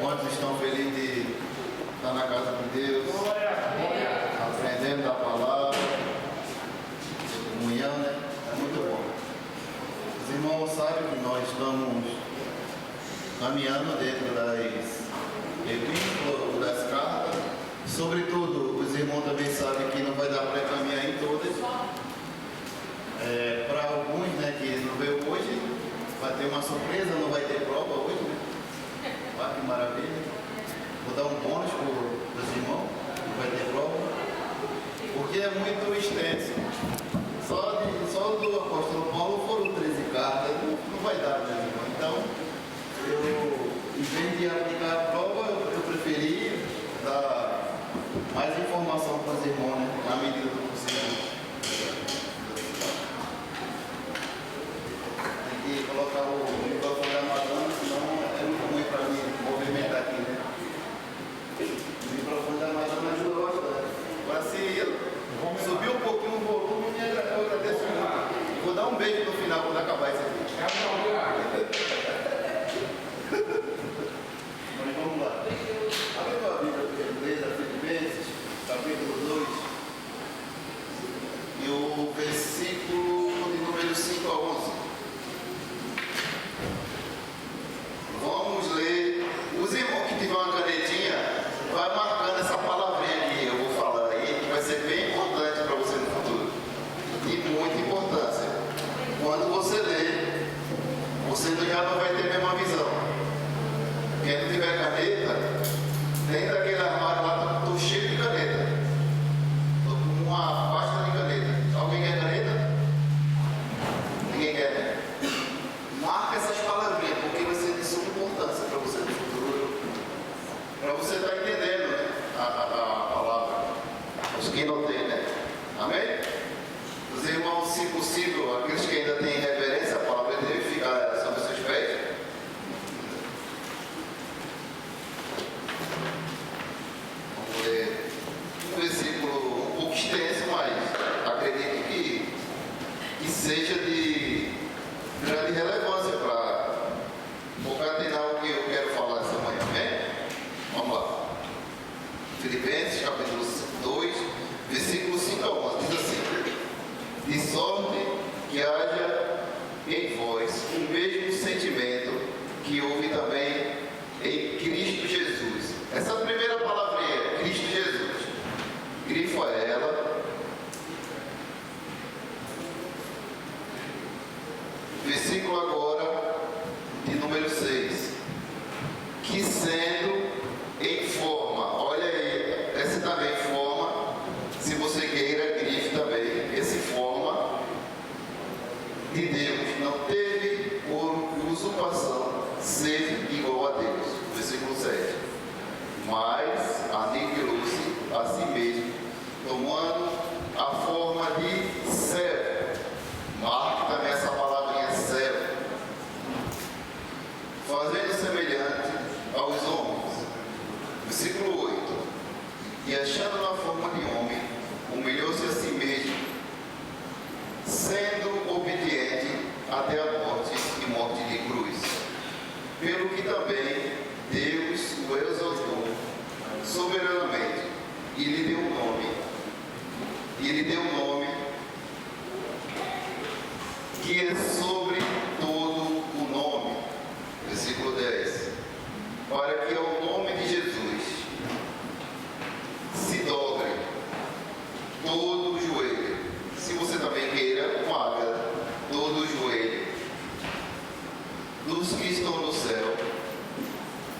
Quantos estão felizes de estar na casa de Deus, aprendendo da palavra, comunhão, né? É muito bom. Os irmãos sabem que nós estamos caminhando dentro das epístolas, das cartas. Sobretudo, os irmãos também sabem que não vai dar para caminhar em todas. Para alguns, né, que não veio hoje, vai ter uma surpresa, não vai ter prova hoje, né? Ah, que maravilha. Vou dar um bônus para os irmãos, não vai ter prova, porque é muito extenso. Só do apóstolo Paulo foram 13 cartas, não vai dar, né, irmão? Então, em vez de aplicar a prova, eu preferi dar mais informação para os irmãos, né, na medida do possível. Tem que colocar o microfone da Madonna, senão é muito ruim para mim movimentar aqui, né? O microfone da Madonna ajuda bastante. Agora, se subir um pouquinho o volume, eu agradeço muito. Vou dar um beijo no final quando acabar isso aqui. Mas vamos lá. Abre tua Bíblia, por gentileza, Filipenses, capítulo 2. E o versículo de número 5 a 11. Vamos ler. Os irmãos que tiver uma canetinha, vai marcando essa palavrinha que eu vou falar aí, que vai ser bem importante para você no futuro. De muita importância. Quando você ler, você já não vai ter a mesma visão. Quem não tiver caneta, dentro daquele armário lá, estou cheio de caneta. Estou com uma pasta de caneta. Alguém quer caneta? Ninguém quer, né? Marca essas palavrinhas, porque vai ser de suma importância para você no futuro. Para você estar entendendo, né, a palavra. Os que não tem, né? Amém? Os irmãos, se possível, aqueles que ainda têm reverência, a palavra de Deus ficar sobre os seus pés. Vamos ler um versículo um pouco extenso, mas acredito que seja de grande relevância para concatenar o que eu quero falar essa manhã, amém? Vamos lá. Filipenses, capítulo 2, versículo 5 a 11, diz assim: de sorte que haja em vós o mesmo sentimento que houve também em Cristo Jesus. Essa primeira palavrinha, Cristo Jesus, grifa ela. Versículo agora de número 6. Que sendo em forma, olha aí, essa também forma, se você queira, grife também, esse forma de Deus, não teve por usurpação ser igual a Deus. Versículo 7. Mas aniquilou-se a si mesmo, tomando a forma de servo. Marque também essa palavrinha servo. Fazendo semelhante aos homens. Versículo 8. E achando na forma de homem, humilhou-se a si mesmo, sendo obediente até a morte e morte de cruz. Pelo que também Deus o exaltou soberanamente e lhe deu um nome. Que é sobre todo o nome. Versículo 10. Para que ao nome de Jesus se dobre todo o joelho. Se você também queira, marca todo o joelho. Dos que estão no céu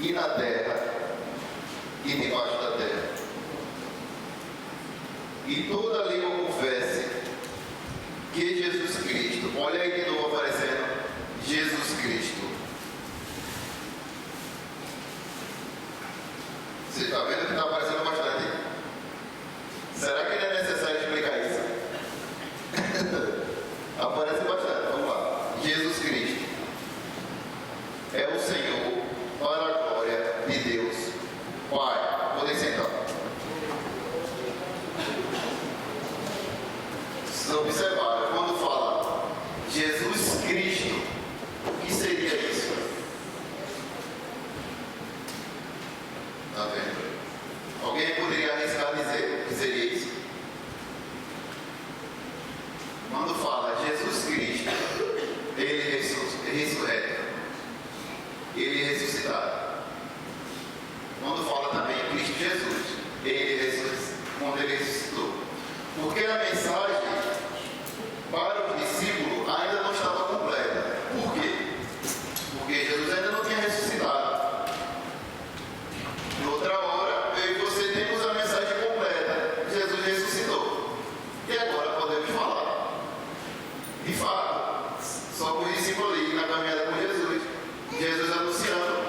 e na terra e debaixo da terra. E toda língua confesse que Jesus Cristo, olha aí de novo aparecendo, Jesus Cristo. Você está vendo que está aparecendo bastante? Será que não é necessário explicar isso? Aparece bastante, vamos lá. Jesus Cristo é o Senhor para a glória de Deus Pai. Podem sentar. Se observar, quando fala Jesus Cristo, o que seria isso? ressurreto. Ele ressuscitado. Quando fala também em Cristo Jesus, quando ele ressuscitou. Porque a mensagem para o discípulo ainda não estava completa. Por quê? Porque Jesus ainda não tinha ressuscitado. Em outra hora, eu e você temos a mensagem completa. Jesus ressuscitou. E agora podemos falar. De fato, só com o discípulo ali na caminhada com Jesus. Jesus anunciando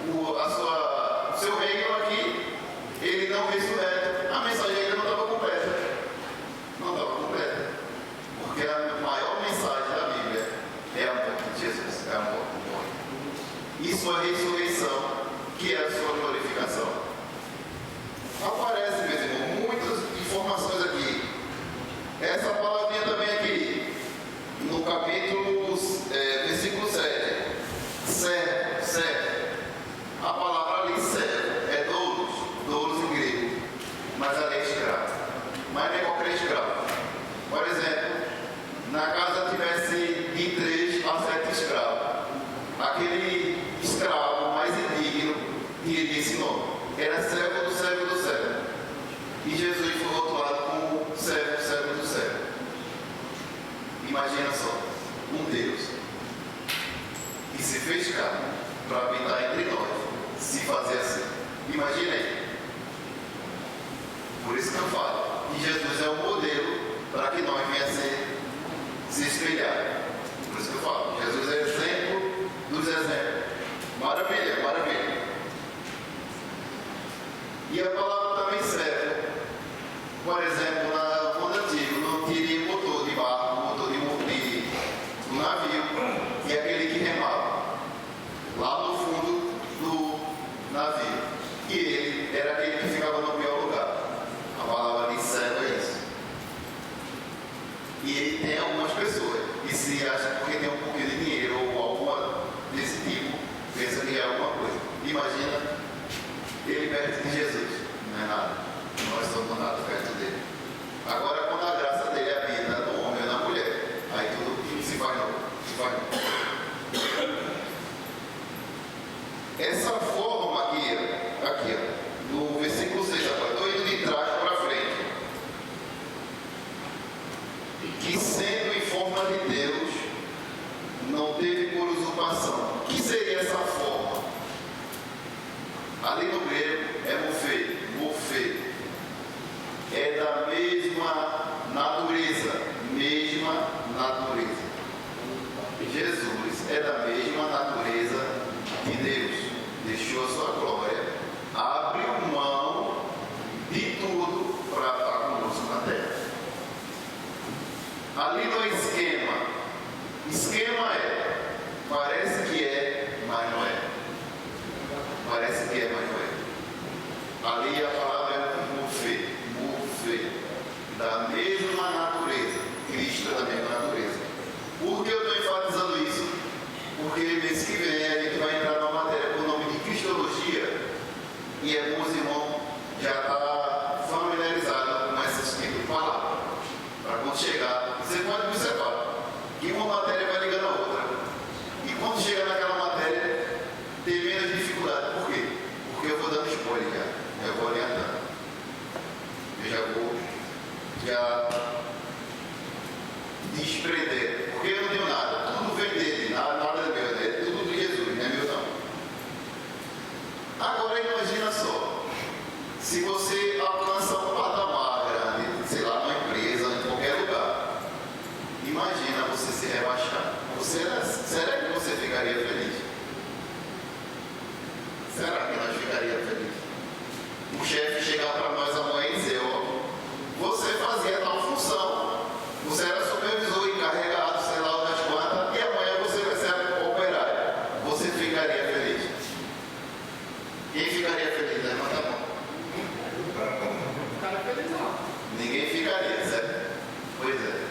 o seu reino aqui. Ele não ressurreto. A mensagem ainda não estava completa. Não estava completa. Porque a maior mensagem da Bíblia é a morte de Jesus. É a morte. E sua ressurreição, que é a sua glorificação. Aparece, meus irmãos, muitas informações aqui. Essa palavrinha também aqui, no capítulo, versículo 7. Servo. A palavra ali, servo, é doulos em grego. Mas ali é escravo. Mas não é qualquer escravo. Por exemplo, na casa tivesse de 3 a 7 escravos. Aquele escravo mais indigno tinha esse nome. Era servo do servo do servo. E Jesus foi rotulado como servo do servo. Imagina só, um Deus que se fez carne para habitar entre nós, se fazer assim. Imagina aí. Por isso que eu falo que Jesus é o modelo para que nós venhamos se espelhar. Por isso que eu falo, Jesus é exemplo dos exemplos. Maravilha, maravilha. E a palavra também serve. Por exemplo, no mundo antigo não teria motor de barco, motor de navio, e aquele que remava lá no fundo do navio. E ele era aquele que ficava no pior lugar. A palavra de servo é isso. E ele tem algumas pessoas que se acham porque tem um pouquinho de dinheiro ou alguma desse tipo, pensa que é alguma coisa. Imagina ele perto de Jesus. Não é nada. Nós somos nada perto dele. Agora, quando a graça dele habita no homem ou na mulher, aí tudo se faz novo. Essa forma aqui ó, no versículo 6, agora estou indo de trás para frente. Que sendo em forma de Deus, não teve por usurpação. O que seria essa forma? Ali no grego é morfê. É da mesma natureza. Jesus é da mesma natureza de Deus. Deixou a sua glória, abriu mão de tudo para estar conosco na terra. Ali no esquema é, parece que é, mas não é. Parece que é, mas não é. Ali a palavra é morfê, da mesma natureza. Cristo é da mesma natureza. Por que eu estou enfatizando isso? Porque mês que vem a gente vai entrar numa matéria com o nome de Cristologia, e alguns irmãos já estão familiarizados com esse tipo de palavra. Para quando chegar, você pode observar que uma matéria vai ligando a outra. E quando chega naquela matéria, tem menos dificuldade. Por quê? Porque eu vou dando spoiler já. Eu vou orientando. Eu já desprender. Porque eu não tenho nada. Tudo vem dele. Nada é meu. É tudo de Jesus. Não é meu não. Agora imagina só. Se você alcança um patamar grande, sei lá, numa empresa, em qualquer lugar, imagina você se rebaixar. Será que você ficaria feliz? Será que nós ficaríamos felizes? O chefe chegar para nós amanhã e dizer, ó, você fazia tal função, você era supervisor, encarregado, sei lá das quantas, e amanhã você vai ser operário. Você ficaria feliz? Quem ficaria feliz? Levanta a mão. Ninguém ficaria, certo? Pois é.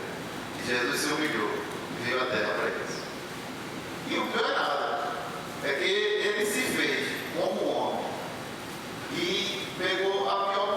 Jesus se humilhou e veio à terra para isso. E o pior é nada. É que ele se fez como homem e pegou a pior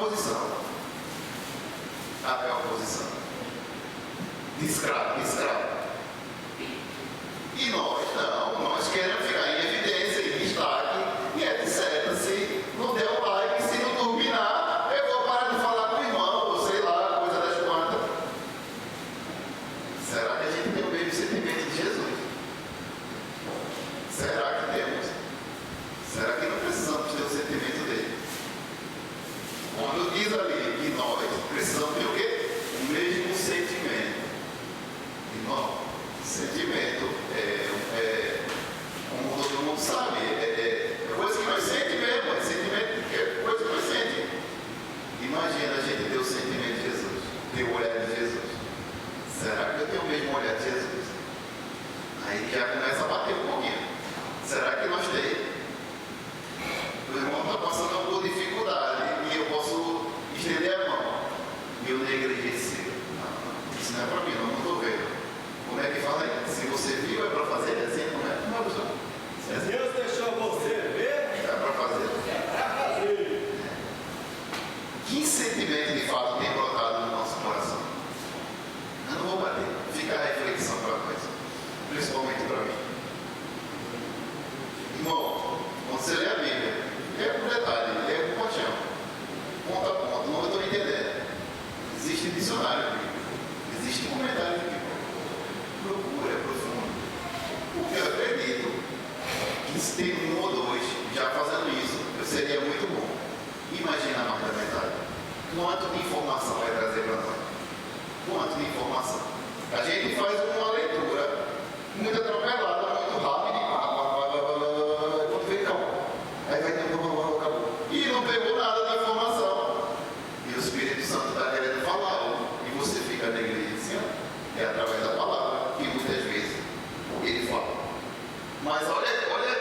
Irmão, quando você lê a Bíblia, é um detalhe, é um paixão. Ponto a ponto, não estou entendendo. Existe dicionário bíblico, existe comentário bíblico. Procura, é profundo. Porque eu acredito que se tem um ou dois já fazendo isso, eu seria muito bom. Imagina a marca da metade. Quanto de informação vai trazer para nós? Quanto de informação? A gente faz uma leitura muito atropelada, muito rápida, e quando vem, acabou. Aí vai ter acabou. E não pegou nada de informação. E o Espírito Santo está querendo falar, e você fica na igreja assim, ó, é através da palavra, que muitas vezes ele fala. Mas olha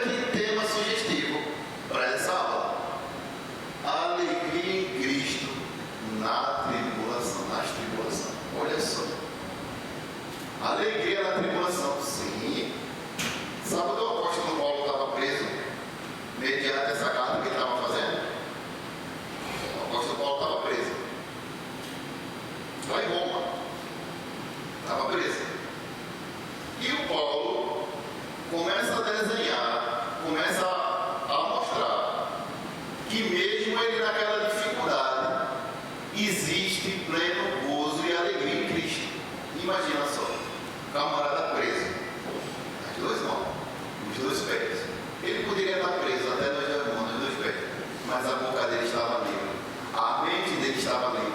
que tema sugestivo para essa aula. Alegria em Cristo na tribulação, nas tribulações. Olha só. Alegria na tribulação, sim. Sábado o apóstolo Paulo estava preso, mediante essa carta que ele estava fazendo. O apóstolo Paulo estava preso. Lá em Roma. Estava preso. E o Paulo começa a desenhar, começa a mostrar que mesmo ele naquela dificuldade, existe pleno gozo e alegria em Cristo. Imagina só, camarada preso, as duas mãos, os dois pés. Ele poderia estar preso até nas duas mãos, nos dois pés, mas a boca dele estava livre, a mente dele estava livre.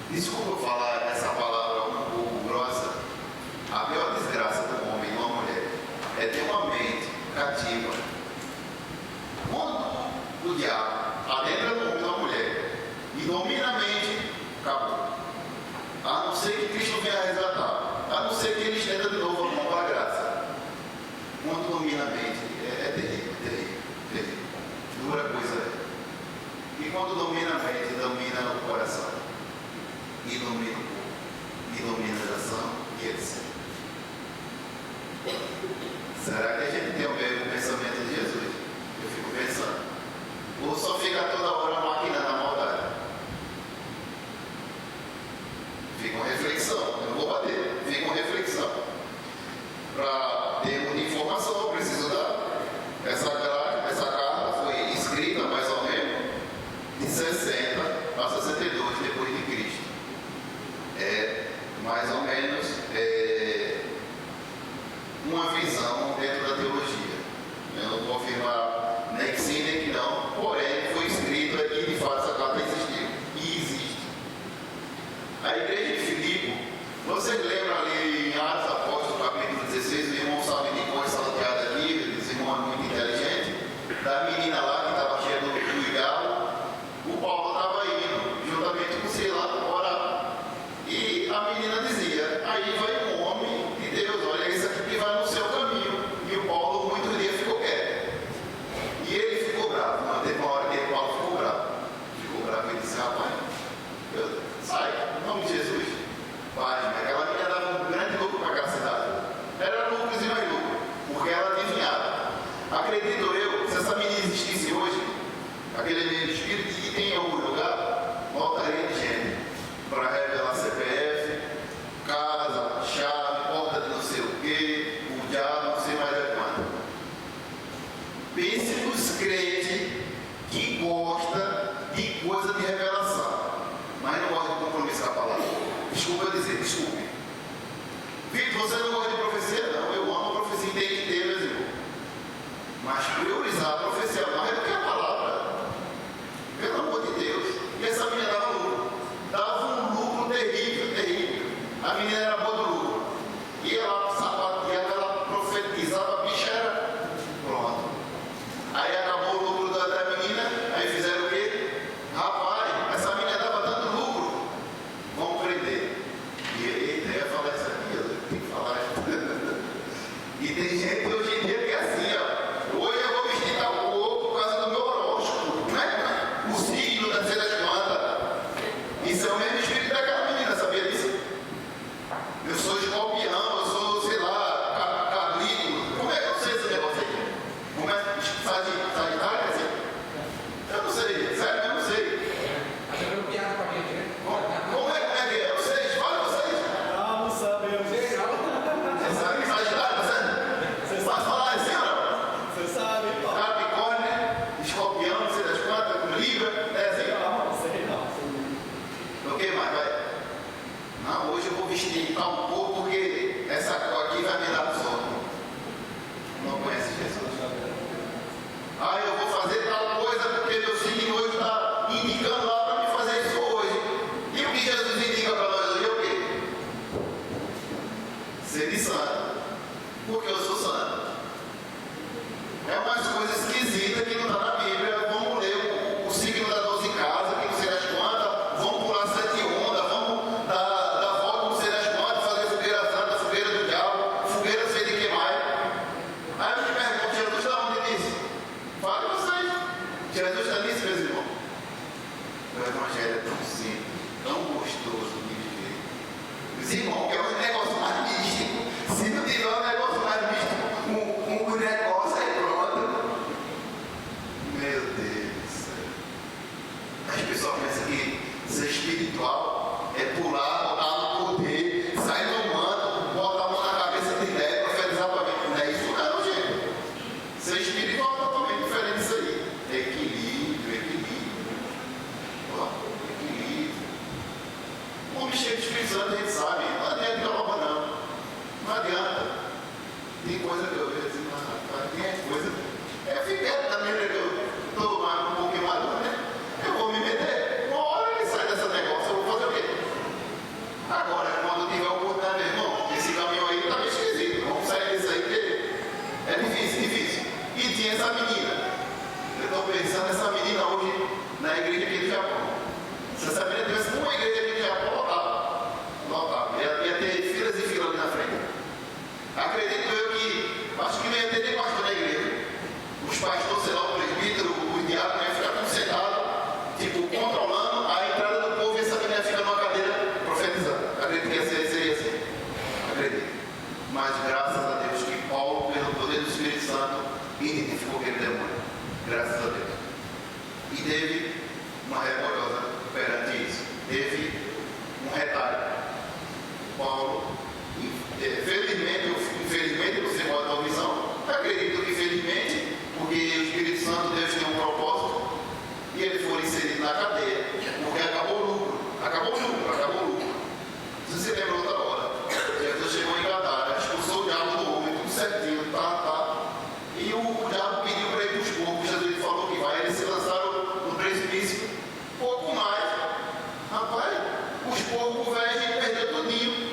Desculpa eu falar essa palavra um pouco grossa. A pior desgraça do homem e de uma mulher é ter uma mente cativa. Quando o diabo adentra no homem e na mulher e domina a mente, acabou. A não ser que Cristo venha resgatar, a não ser que ele estenda de novo a mão para a graça. Quando domina a mente, é terrível, terrível, terrível. Dura coisa é. E quando domina a mente, domina o coração, e domina o corpo, e domina a ação, e etc. Será que a gente tem o mesmo pensamento de Jesus? Eu fico pensando. Ou só fica toda hora maquinando a maldade? Fica uma reflexão, eu não vou bater, fica uma reflexão. Para termos de informação, eu preciso dar. Essa carta foi escrita mais ou menos de 60 a 62 depois de Cristo. É mais ou menos uma visão dentro da teologia. Eu não vou afirmar nem que sim, nem que não, porém foi escrita e de fato essa carta existiu e existe. A igreja de Filipe, vocês lembram ali em Atos Apóstolos, capítulo 16, o irmão Salvador salteado aqui, esse irmão é muito inteligente, da menina lá que estava cheia do galo. O Paulo estava indo, juntamente com sei lá, orar. E a menina dizia, aí vai um homem de Deus, olha esse aqui que vai no seu caminho. E o Paulo muitos dias ficou quieto. E ele ficou bravo, mas teve uma hora que o Paulo ficou bravo. Ficou bravo e disse, rapaz, sai, em nome de Jesus. Vai, aquela menina dava um grande lucro para aquela cidade. Era lucros e mais lucro, porque ela adivinhava. Acredito eu, se essa menina existisse hoje, aquele menino espírito, e tem em algum lugar, voltaria de gente para revelar CPF, casa, chave, porta de não sei o que, o diabo, não sei mais de quanto. Pense nos crentes que gostam de coisa de revelação, mas não gostam de compromisso com a palavra. Desculpa eu dizer, desculpe. Vitor, você não gosta de profecia? Não, eu amo a profecia, tem que ter, meus irmãos. Mas priorizar a profecia mais do que a palavra. Pelo amor de Deus. E essa menina dava lucro. Dava um lucro terrível, terrível. A menina era boa do lucro. E ela sapateava, ela profetizava, a bicha era pronto. Aí acabou o lucro da menina, aí fizeram o quê? Rapaz, essa menina dava tanto lucro. Vamos prender. E ele ia falar isso aqui, eu tenho que falar. tinha essa menina. Eu estou pensando nessa menina hoje na igreja aqui do Japão. Se essa menina tivesse uma igreja aqui do Japão, lotava. Lotava. Ia ter filas e filas ali na frente. Acredito eu que, acho que não ia ter nem pastor na igreja. Os pastores, sei lá, o presbítero, o diácono ia ficar tudo sentado, tipo, controlando a entrada do povo e essa menina fica numa cadeira profetizando. Acredito que seria assim. Acredito. Mas graças a Deus que Paulo, pelo poder do Espírito Santo, identificou aquele demônio. Graças a Deus. E teve uma revoltosa perante isso. Teve um retalho. Paulo, infelizmente, você pode dar uma visão. Acredito que felizmente, porque o Espírito Santo, Deus tem um propósito, e ele foi inserido na cadeia, porque acabou o lucro. Acabou o lucro. Se você lembra outra hora, Jesus chegou em Gadara, expulsou o diabo do homem, tudo certinho, e o diabo pediu para ir para os porcos. Jesus falou que vai, eles se lançaram no precipício, pouco mais. Rapaz, os porcos velhos perdeu tudinho.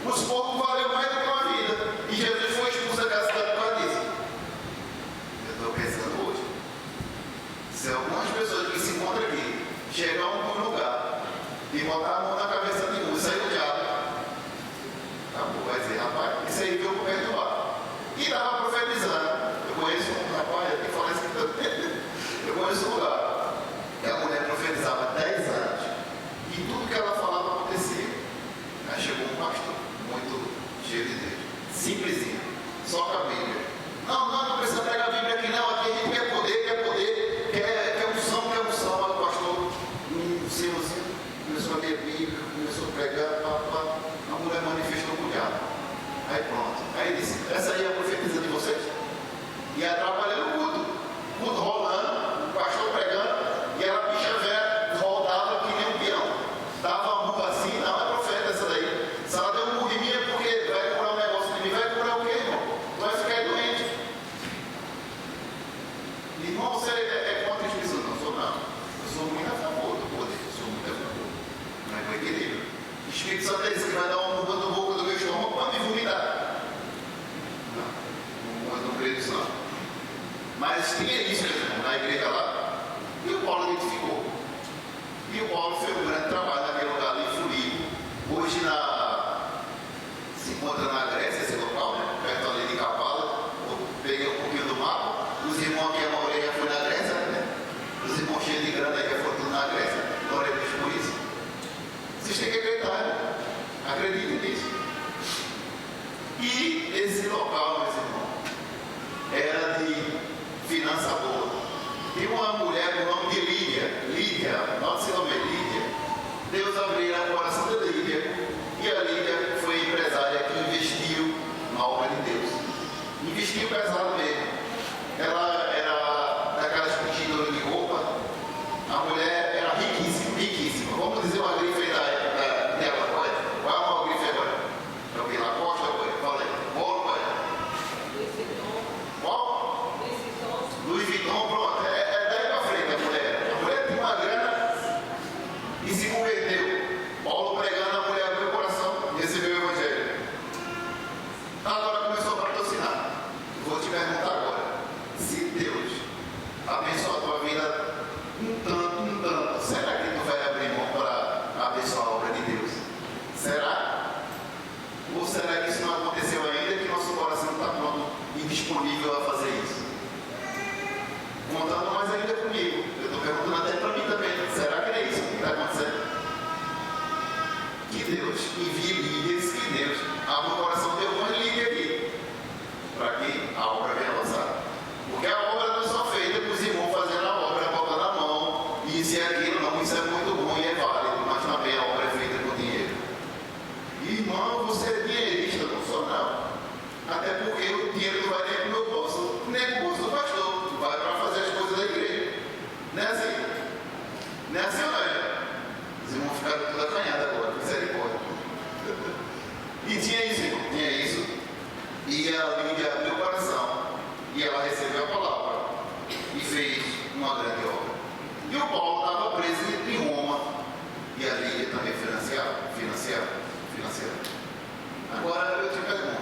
Os porcos valeu mais do que uma vida. E Jesus foi expulso daquela cidade por causa disso. Eu estou pensando hoje. Se algumas pessoas que se encontram aqui chegar a um lugar e botar a mão na cabeça de um e sair do diabo, acabou, vai dizer, rapaz, isso aí veio por perto do bar. E estava profetizando. Eu conheço um rapaz aqui, fala assim, eu conheço um lugar que a mulher profetizava 10 anos e tudo que ela falava acontecia. Aí chegou um pastor, muito cheio de Deus, simplesinho, só com a Bíblia. Não precisa pegar a Bíblia aqui não, aqui a gente quer poder, quer unção. Aí o pastor, um senhorzinho, começou a ler a Bíblia, começou a pregar, a mulher manifestou com o diabo. Aí pronto, aí disse, essa aí é a profetisa de vocês? E atrapalhando o culto rolando, o pastor pregando, e ela bicha velha, rodava que nem um peão, dava um murro assim, não é profeta essa daí. Se ela deu um murro em mim é porque vai curar um negócio de mim, vai curar o quê, irmão? Vai ficar doente. Irmão, você é contra a Espírito Santo? Não. Eu sou muito a favor do poder, mas com equilíbrio. O Espírito Santo é esse que vai dar uma murra no boca do meu estômago para me vomitar. Não creio nisso não. Mas tinha isso, irmão, na igreja lá, e o Paulo identificou. E o Paulo fez um grande trabalho naquele lugar ali, fluido. Hoje se encontra na Grécia, esse local, né? Perto ali de Cavala. Peguei um pouquinho do mapa. Os irmãos aqui, a maioria já foi na Grécia, né? Os irmãos cheios de grana aí já foram tudo na Grécia. Glória a Deus por isso. Vocês têm que acreditar, né? Acreditem nisso. E esse local, meus irmãos, era de finança boa. Tem uma mulher com o nome de Lídia, nosso nome é Lídia. Deus abriu o coração de Lídia, e a Lídia foi empresária que investiu na obra de Deus. Investiu pesado mesmo. Ela era daquelas curtidoras de roupa. A mulher era riquíssima. Vamos dizer uma grife aí da época dela, qual é? Qual é uma grife agora? É o que? Lacoste agora? Fala aí. Qual é? Qual? Louis Vuitton, pronto. É daí pra frente a mulher. A mulher tinha uma grana e se converteu. Paulo pregando, a mulher abriu o coração e recebeu o Evangelho. Agora começou a patrocinar. Vou te perguntar agora. Se Deus abençoa a tua vida um tanto, será que tu vai abrir mão para abençoar a obra de Deus? Será? Ou será que isso não aconteceu ainda, que nosso coração está pronto e disponível a fazer isso? Contando mais ainda comigo. Eu estou perguntando até para mim também. Será que é isso que está acontecendo? Que Deus envie líderes, que Deus abra o coração de algumas líderes aqui, para que a obra venha avançar. Porque a obra não é só feita com os irmãos fazendo a obra, botando a mão, e isso e aquilo, não, isso é muito bom e é válido, mas também a obra é feita com dinheiro. Irmão, você é dinheirista, não sou não. Até porque o dinheiro não vai nem para o meu bolso, nem para o bolso do pastor, vai para fazer as coisas da igreja. Não é assim? Não é assim, não é? Os irmãos ficaram tudo acanhados agora, misericórdia. E tinha isso, irmão, tinha isso. E a Lídia abriu o coração, e ela recebeu a palavra, e fez uma grande obra. E o Paulo estava preso em Roma, e a Lídia também financiava. Agora eu te pergunto,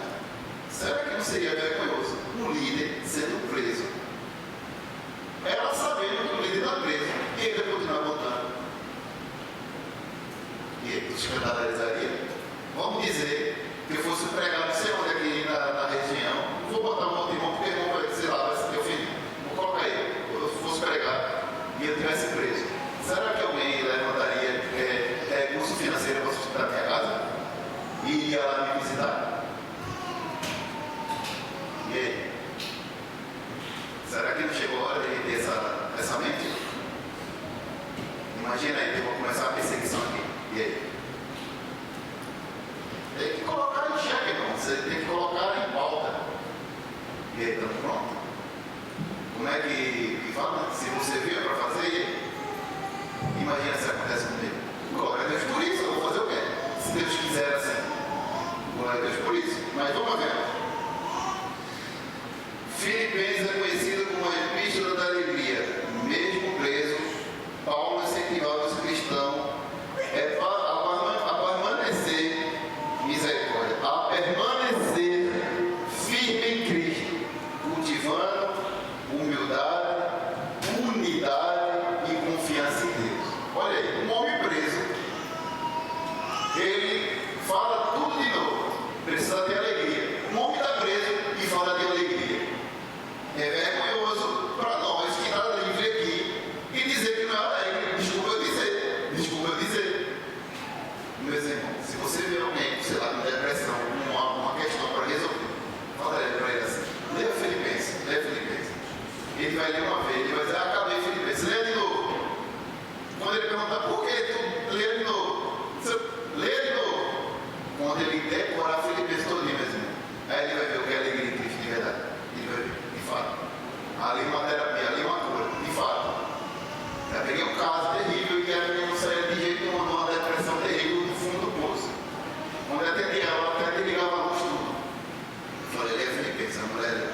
será que não seria vergonhoso um líder sendo preso Imagina aí, eu vou começar a perseguição aqui. E aí? Tem que colocar em xeque, irmão. Você tem que colocar em pauta. E aí, estamos prontos? Como é que fala? Se você viu para fazer, imagina se acontece comigo. Glória a Deus por isso, eu vou fazer o quê? Se Deus quiser assim. Glória a Deus por isso. Mas vamos ver. Filipenses é conhecido como a epístola da alegria. Mesmo preso, Paulo incentivava os cristãos a permanecer, misericórdia, a permanecer firme em Cristo, cultivando humildade, unidade e confiança em Deus. Olha aí, um homem preso, ele fala tudo de novo, precisa ter alegria. Um homem está preso e fala de alegria. É vergonhoso para nós que está livre aqui e dizer que não é alegre. Desculpa eu dizer. Meus irmãos, se você vê alguém, sei lá, com depressão, uma questão para resolver, fala para ele assim: leia Filipenses. Ele vai ler uma vez, ele vai dizer: acabei Filipenses, leia de novo. Quando ele perguntar por que tu lê de novo, você lê de novo. Quando ele decorar Filipenses todinho, meus irmãos, aí ele vai ver o que é alegria em Cristo de verdade. Ele vai ver, de fato. Ali uma terapia, ali uma cura, de fato. Eu peguei um caso terrível e a menina não saía de jeito nenhum, uma depressão terrível do fundo do poço. Quando eu atendi ela, até ligava a luz tudo. Eu falei: leia Filipenses, a mulher leu.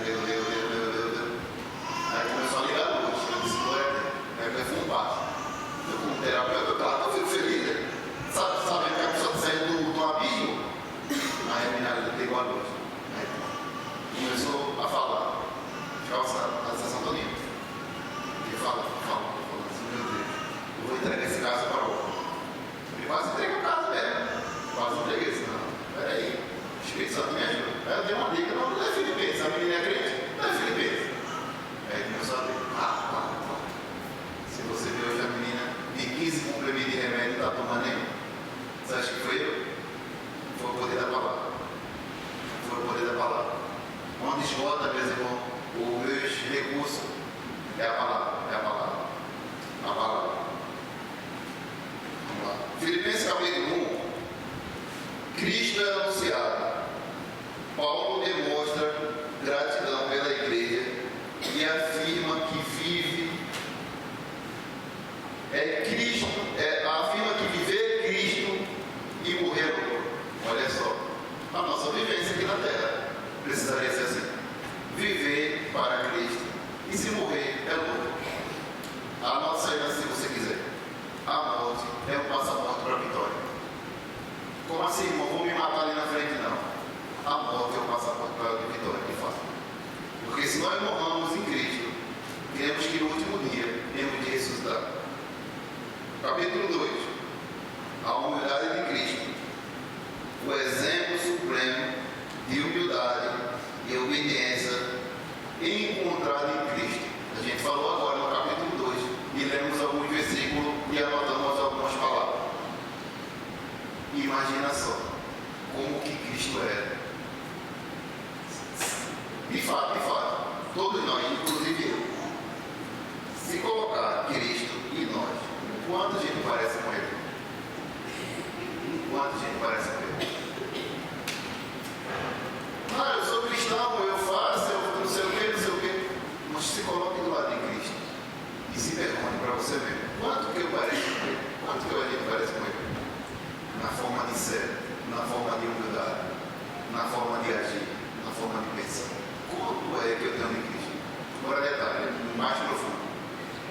Aí começou a ligar a luz. Eu disse: glória a Deus. Aí foi um passo. Eu, como terapeuta, claro, eu fico feliz, né? Sabe que a pessoa saiu do abismo? Aí a menina ligou a luz. Aí começou a falar. A sessão toda. Ele fala assim: meu Deus, eu vou entregar esse caso para o outro. Ele quase entrega o caso mesmo. Quase entreguei isso. Não, peraí, o Espírito Santo me ajuda. Aí eu dei uma dica: não é Filipenses, a menina é crente, não é Filipenses. Aí começou a dizer: se você vê hoje a menina de 15 comprimidos de remédio, não está tomando nenhum. Você acha que foi eu? Foi o poder da palavra. Quando esgota, meus irmãos, os meus recursos, é a palavra. Vamos lá. Filipenses capítulo 1. Cristo é anunciado. Paulo demonstra gratidão pela igreja e afirma que vive afirma que viver é Cristo e morrer é lucro. Olha só, a nossa vivência aqui na terra precisaria ser assim: viver para Cristo, e se morrer é lucro. A nossa saída, se você quiser, a morte é um passaporte para a vitória. Como assim, irmão? Vou me matar ali na frente? Não. A morte é um passaporte para a vitória, de fato. Porque se nós morramos em Cristo, temos que no último dia temos de ressuscitar. Capítulo 2. A humildade de Cristo, o exemplo supremo de humildade e obediência encontrado em Cristo. A gente falou agora no capítulo 2 e lemos alguns versículos e anotamos algumas palavras. Imagina só como que Cristo era. De fato, todos nós, inclusive eu, se colocar Cristo e nós, quanto a gente parece com Ele? Eu sou cristão, eu faço, eu não sei o que. Mas se coloque do lado de Cristo e se pergunte para você mesmo: quanto que eu pareço com Ele? Quanto que a gente parece com Ele? Na forma de ser, na forma de humildade, na forma de agir, na forma de pensar. Quanto é que eu tenho de Cristo? Agora detalhe, mais profundo.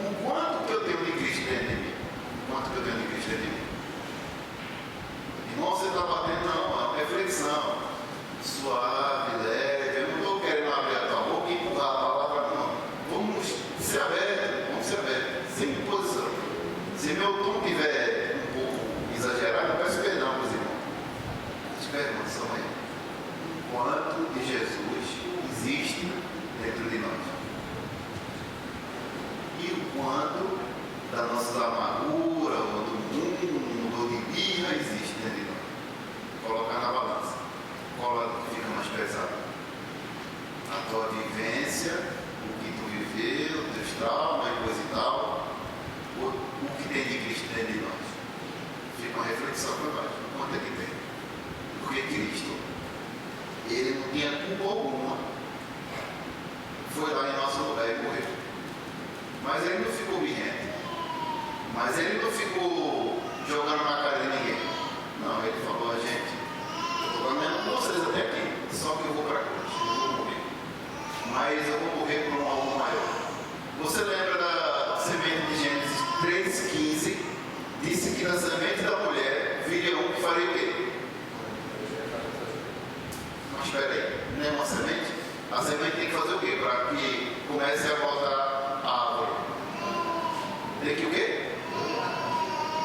O quanto que eu tenho de Cristo dentro de mim? Quanto que eu tenho de em nosso lugar e morreu. Mas ele não ficou birrento. Mas ele não ficou jogando na cara de ninguém. Não, ele falou: a gente, eu estou caminhando com vocês até aqui, só que eu vou para a cruz, eu vou morrer. Mas eu vou morrer por um algo maior. Você lembra da semente de Gênesis 3,15? Disse que na semente da mulher viria um que faria o quê? Mas espera aí, não é uma semente? A semente tem que fazer o quê? Para que comece a botar a árvore. Tem que o quê?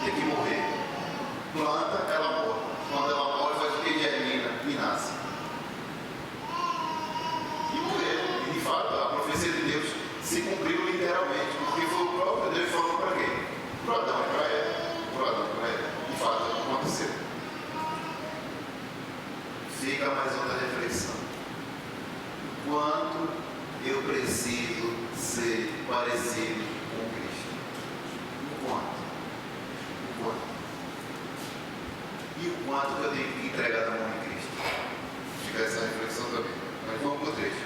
Tem que morrer. Planta, ela morre. Quando ela morre, faz o que? Germina e nasce. E morreu. E de fato, a profecia de Deus se cumpriu literalmente. Porque foi o próprio Deus falando para quem? Para Adão e para Eva. Para Adão e para Eva. De fato, aconteceu. Fica mais outra reflexão. Quanto eu preciso ser parecido com Cristo? O quanto? O quanto? E o quanto que eu tenho que entregar na mão de Cristo? Fica essa reflexão também. Mas vamos para o trecho.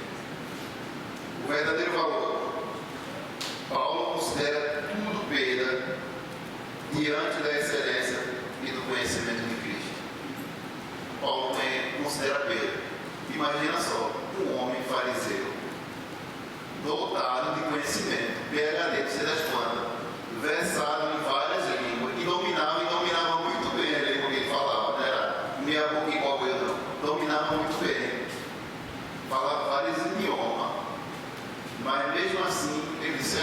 O verdadeiro valor. Paulo considera tudo perda diante da excelência e do conhecimento de Cristo. Paulo considera perda. Imagina só, um homem fariseu, dotado de conhecimento, PhD, de ser das plantas, versado em várias línguas, e dominava muito bem a língua que ele falava, não era meia boca igual eu, não. Dominava muito bem, falava vários idiomas, mas mesmo assim, ele disse: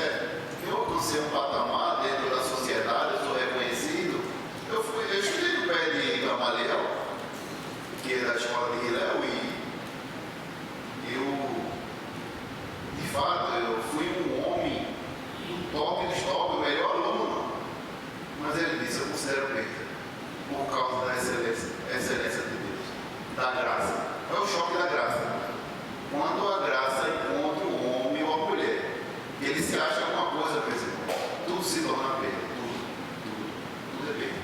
eu alcancei um patamar dentro da sociedade, eu sou reconhecido, eu estudei no pé de Gamaliel, que é da escola de Hilel, e de fato, eu fui um homem do top dos top, o melhor aluno. Mas ele disse: eu considero perda por causa da excelência de Deus, da graça. É o choque da graça. Quando a graça encontra o homem ou a mulher, ele se acha alguma coisa, por exemplo, tudo se torna perda. Tudo é perda.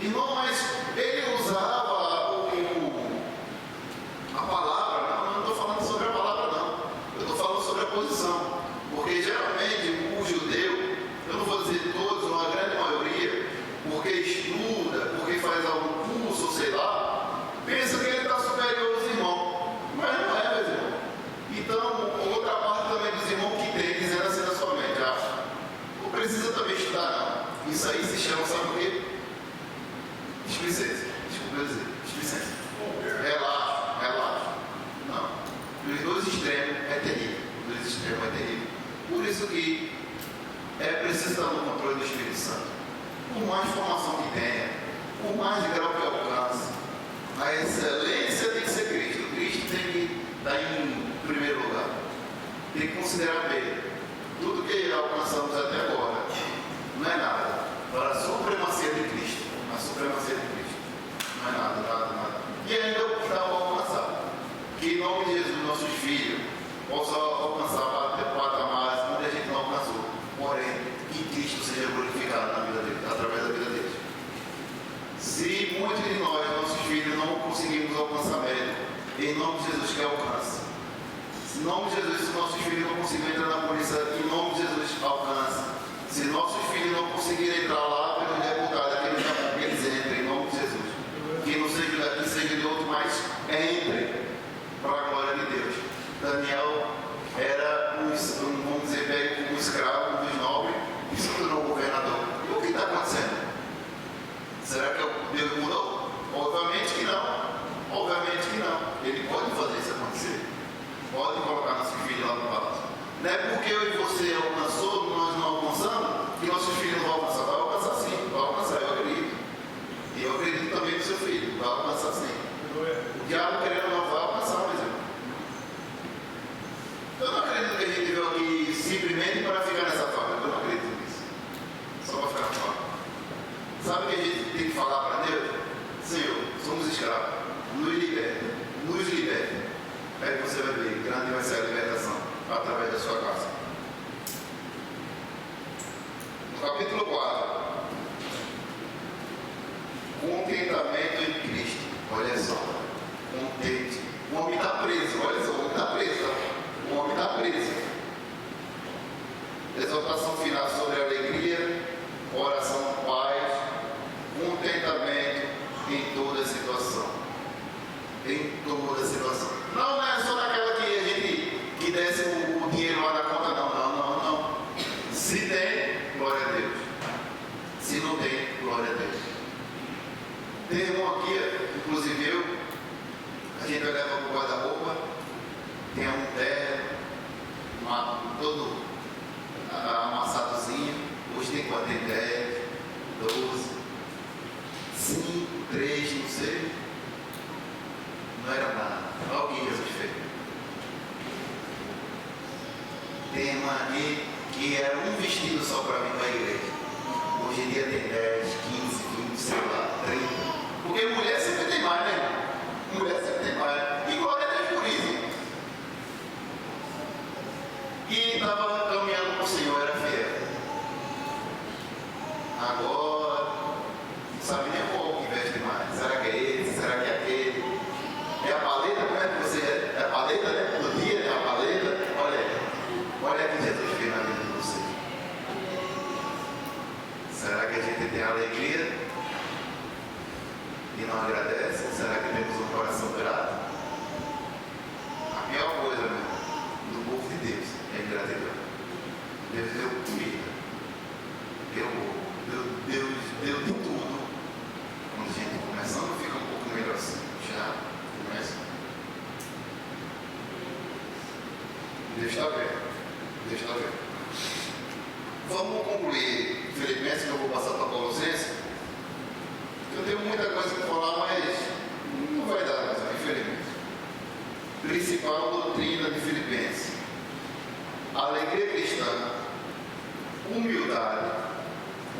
Irmão, mas ele usava a palavra, não estou falando sobre a palavra, não. Eu estou falando sobre a posição. Porque geralmente o judeu, eu não vou dizer todos, uma grande maioria, porque estuda, porque faz algum curso, sei lá, pensa que ele está superior aos irmãos. Mas não é, meus irmãos. Então, outra parte também dos irmãos que tem, dizendo assim na sua mente: não precisa também estudar, não. Isso aí se chama, sabe o quê? Displicência. Desculpa eu dizer. Displicência. Relaxa. Não. Os dois extremos é terrível. Por isso que é preciso estar no controle do Espírito Santo. Por mais formação que tenha, por mais de grau que alcance, a excelência tem que ser Cristo. Cristo tem que estar em primeiro lugar. Tem que considerar bem. Tudo que alcançamos até agora não é nada para a supremacia de Cristo. A supremacia de Cristo. Não é nada. E ainda está para alcançar. Que em nome de Jesus, nossos filhos possam alcançar patamares onde a gente não alcançou. Porém, que Cristo seja glorificado na vida deles, através da vida deles. Se muitos de nós, nossos filhos, não conseguimos alcançar mérito, em nome de Jesus que alcance. Em nome de Jesus, se nossos filhos não conseguirem entrar na polícia, em nome de Jesus alcance. Se nossos filhos não conseguirem entrar lá pelos deputados, que eles entrem, em nome de Jesus. Que não seja daqui, seja de outro, mas entre para a glória de Deus. Daniel era vamos dizer, pego como escravo, um dos nobres, e se tornou governador. E o que está acontecendo? Será que Deus mudou? Obviamente que não. Ele pode fazer isso acontecer. Pode colocar nossos filhos lá no palácio. Não é porque eu e você alcançou, nós não alcançamos, que nossos filhos não vão alcançar. Vai alcançar sim, vai alcançar, eu acredito. E eu acredito também no seu filho, vai alcançar sim. O diabo querendo não vai alcançar, mas eu não acredito que a gente veio aqui simplesmente para ficar nessa fábrica. Eu não acredito nisso. Só para ficar na fábrica. Sabe o que a gente tem que falar para Deus? Senhor, somos escravos. Nos liberta. Aí você vai ver, grande vai ser a libertação através da sua casa. No capítulo 4, contentamento em Cristo. Olha só, contente. O homem está preso, olha só, o homem está preso. O homem está exortação final sobre alegria, oração, paz, contentamento em toda situação. Em toda situação. Não é só naquela que a gente que desce o dinheiro lá na conta, não. Se tem, glória a Deus. Se não tem, glória a Deus. Tem irmão aqui, inclusive a gente vai levar para o guarda-roupa, tem um terno, todo amassadozinho. Hoje tem quanto? Tem 10, 12, 5, 3, não sei. Não era nada. Olha o que Jesus fez. Tem irmã aqui que era um vestido só para vir para a igreja. Hoje em dia tem 10, 15, 20, sei lá, 30. Porque mulher sempre tem mais, né? Mulher sempre tem mais. E glória a Deus por isso. E estava caminhando com o Senhor, era fiel. Agora, não sabe nem qual que veste mais. Será que é esse? Será que é aquele? É a paleta? Como é que você é? É a paleta, né? Do dia, é a paleta. Olha que Jesus fez na vida de você. Será que a gente tem alegria e não agradece? Será que temos um coração grato? A pior coisa, né, do povo de Deus é a ingratidão. Deus deu comida, deu de tudo. Quando a gente começando, fica um pouco melhor assim. Já começa. Deus está vendo. Deus está vendo. Vamos concluir Filipenses, que eu vou passar para Colossenses. Eu tenho muita coisa para falar, mas não vai dar mais, infelizmente. Principal doutrina de Filipenses: alegria cristã, humildade.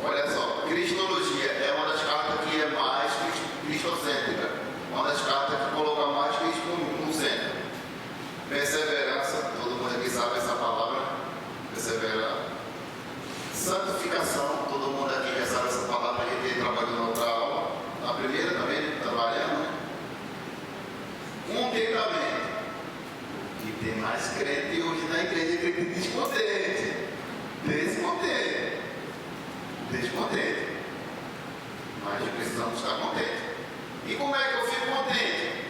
Olha só, cristologia é uma das cartas que é mais cristocêntrica, uma das cartas que coloca mais Cristo no centro. Perseverança, todo mundo aqui sabe essa palavra, perseverar. Santificação, todo mundo aqui já sabe essa palavra, a gente trabalhou na outra aula, na primeira também, trabalhando, né? Contentamento. E tem mais crente hoje na igreja, crente descontente. Descontente. Mas precisamos estar contentes. E como é que eu fico contente?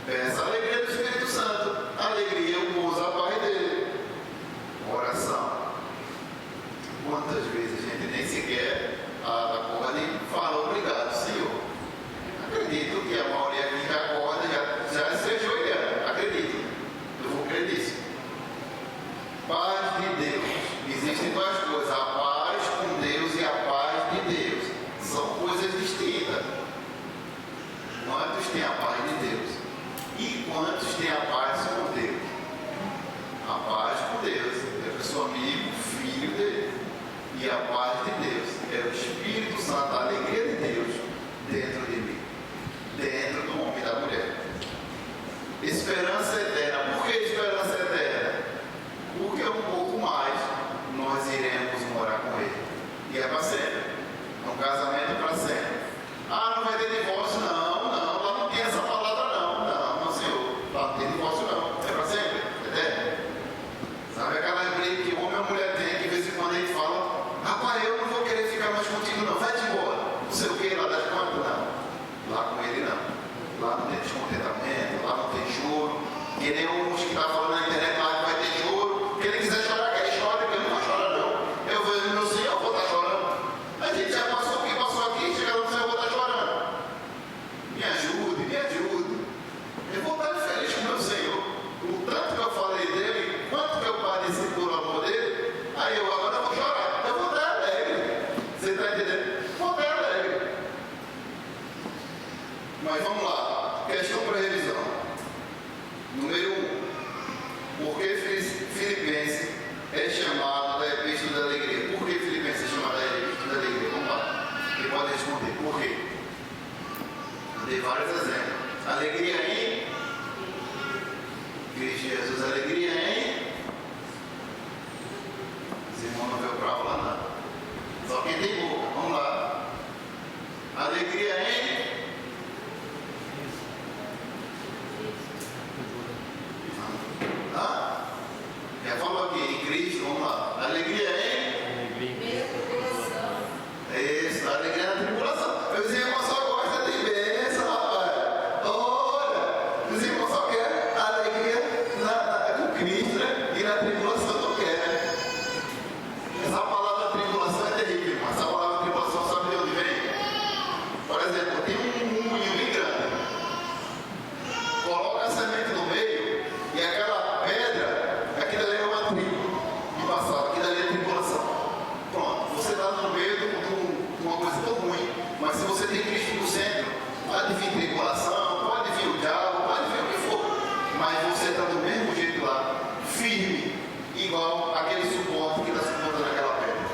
Essa alegria do Espírito Santo. Alegria, o gozo, a paz dele. Oração. Quantas vezes a gente nem sequer acorda e fala obrigado, Senhor. Acredito que a maioria aqui já acorda, já se ajoelha. Acredito. Eu vou crer nisso. Paz de Deus. Existem duas coisas: a paz com Deus e a paz de Deus. São coisas distintas. Quantos têm a paz de Deus? E quantos têm a paz com Deus? A paz com Deus é o seu amigo, filho dele. E a paz de Deus é o Espírito Santo, a alegria de Deus dentro de mim, dentro do homem e da mulher. Esperança eterna. Por que esperança eterna? Porque um pouco mais nós iremos morar com Ele. E é para sempre. É um casamento para sempre. Ah, não vai ter divórcio? Não. Lá não tem essa palavra, não, Senhor. Lá não tem divórcio, não. É para sempre. Eterno. Sabe aquela briga que homem ou mulher tem, que de vez em quando a gente fala: rapaz, eu não vou querer ficar mais contigo, não. Vai-te embora. Não sei o que, lá das contas, não. Lá com ele, não. Lá não tem descontentamento, lá não tem choro. Que nem uns que estão falando na internet lá que vai ter choro. Que ele quiser chorar, que ele chore, porque eu não vou chorar, não. Eu vou no Senhor, eu vou estar chorando. A gente já passou aqui, chega no Senhor, eu vou estar chorando. Me ajude. Eu vou estar feliz com o meu Senhor. O tanto que eu falei dele, quanto que eu padeci por amor dele, aí eu agora vou chorar. Eu vou estar alegre. Você está entendendo? Vou estar alegre. Mas vamos lá. Questão para revisão. Número 1. falou aqui, em Cristo, vamos lá. Alegria em tribulação. Isso, alegria na tribulação. Meus irmãos só gostam de bênção, rapaz. Olha, os irmãos só querem alegria com Cristo, né? E na tribulação não querem. Essa palavra tribulação é terrível, irmão. Essa palavra tribulação sabe de onde vem? Por exemplo, tem um moinho bem grande. Coloca a semente no meio e aquela pedra, aquilo ali é uma tribo de passado, aquilo ali é tribulação. Pronto, você está no meio de uma coisa tão ruim, mas se você tem Cristo no centro, pode vir tribulação, pode vir o diabo, pode vir o que for, mas você está do mesmo jeito lá, firme, igual aquele suporte que está suportando aquela pedra.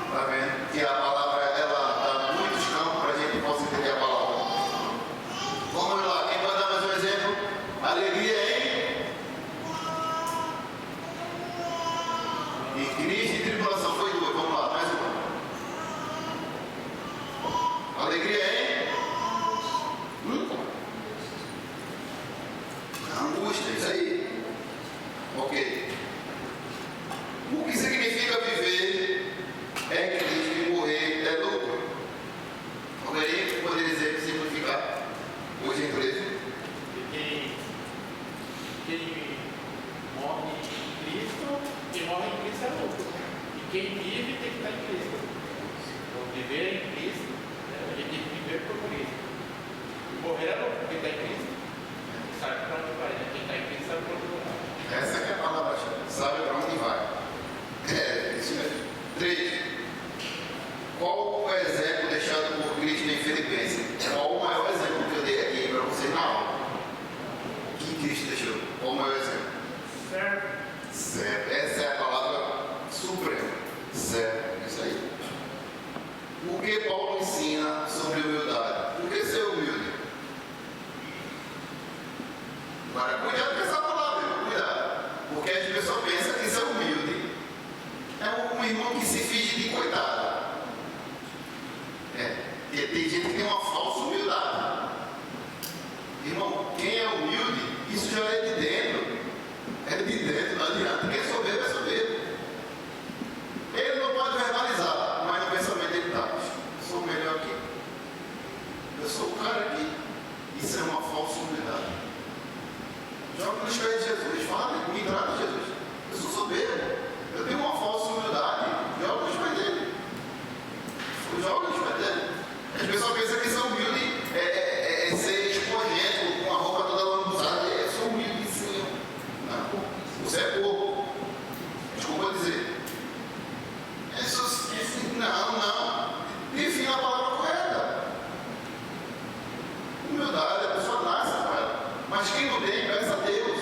Está vendo? E a palavra, ela dá muitos campos para a gente possa entender a palavra. Vamos lá, quem vai dar mais um exemplo? Alegria em Cristo e tribulação. Foi duas, vamos lá, mais uma. Alegria em angústia, isso aí. Ok. O que significa viver é Cristo e morrer é lucro? Alguém poderia dizer que significa? Hoje em Cristo. Quem morre em Cristo, quem morre em Cristo é lucro. E quem vive tem que estar em Cristo. Então, viver em Cristo, né? A gente tem que viver por Cristo. E morrer é lucro, quem está em Cristo. Sabe para onde vai, né? Quem está em Cristo sabe para onde vai. Essa que é a palavra, sabe para onde vai. É, isso mesmo. 3. Qual o exemplo deixado por Cristo em Filipenses? Qual o maior exemplo que eu dei aqui para vocês na aula? O que Cristo deixou? Qual o maior exemplo? Certo. Essa é a palavra suprema. Certo. Isso aí. O que Paulo ensina sobre humildade? Por que ser humilde? Agora, cuidado com essa palavra, cuidado. Porque as pessoas pensam que ser humilde é um irmão que se finge de coitado. Porque tem gente que tem uma falsa humildade. Irmão, quem é humilde, isso já é de dentro. É de dentro, não adianta. Quem é soberbo é soberbo. Ele não pode verbalizar, mas no pensamento ele está. Eu sou o melhor aqui. Eu sou o cara aqui. Isso é uma falsa humildade. Joga nos pés de Jesus, fala, me trata Jesus. Eu sou soberbo. Eu tenho uma falsa humildade. Joga nos pés dele. Joga nos pés dele. As pessoas pensam que ser humilde é ser esponjento, com a roupa toda lambuzada. Eu sou humilde, sim. Não, você é pouco. Desculpa dizer. Não. Defina a palavra correta. Humildade, a pessoa nasce com ela. Mas quem não tem, peça a Deus.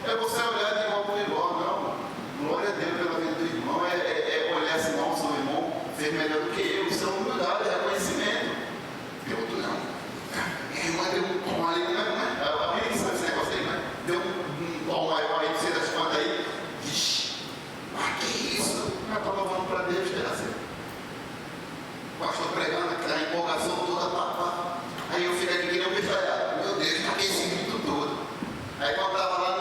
É você olhar de igual para igual, não. Glória a Deus pela vida do irmão. É olhar assim, não, seu irmão fez melhor do que eu. Isso é humildade, é reconhecimento. Eu não. Minha irmã deu um tom ali, não é? A minha que sabe esse negócio aí, né? Deu um tom maior aí, não sei das quantas aí. Vixe, mas que isso? Eu estou louvando para Deus, assim. O pastor pregando, aquela empolgação toda, pá. Aí eu fico aqui que nem um bestalhado. Meu Deus, está aquecimento todo. Aí quando estava lá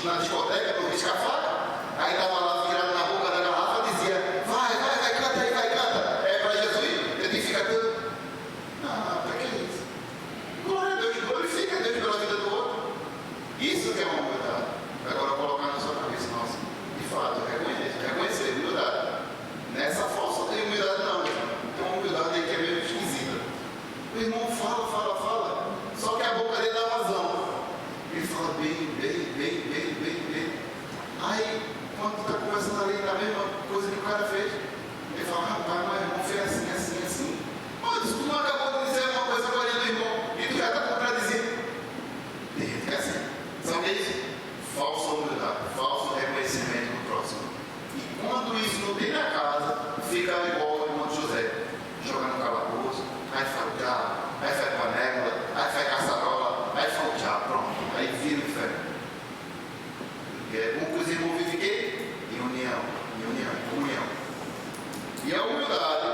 na discoteca, no risca-faca, aí estava lá virado na boca da garrafa, dizia, vai, canta aí, canta. É para Jesus, eu tenho que ficar tudo. Não, para que isso? Glória a Deus, glorifica a Deus pela vida do outro. Isso que é uma humildade. Agora colocar na sua cabeça, nossa, de fato, reconhecer, humildade. Nessa falsa tem humildade não, tem uma humildade aí que é meio esquisita. O irmão fala, só que a boca dele dá vazão. Ele fala bem. Aí, quando está conversando ali na mesma coisa que o cara fez, ele fala, rapaz, mas o irmão fez assim. Mas tu não acabou de dizer uma coisa agora do irmão, e tu já está contradizendo. Tem gente que é assim. Sabe o que é isso? Falsa humildade, falso reconhecimento do próximo. E quando isso não tem na casa, fica igual o irmão de José, jogando no calabouço, aí fala o diabo, aí faz panela, aí faz caçarola, aí fala o diabo, pronto, aí vira o inferno. Os irmãos vivem o quê? Em união, comunhão. E a humildade,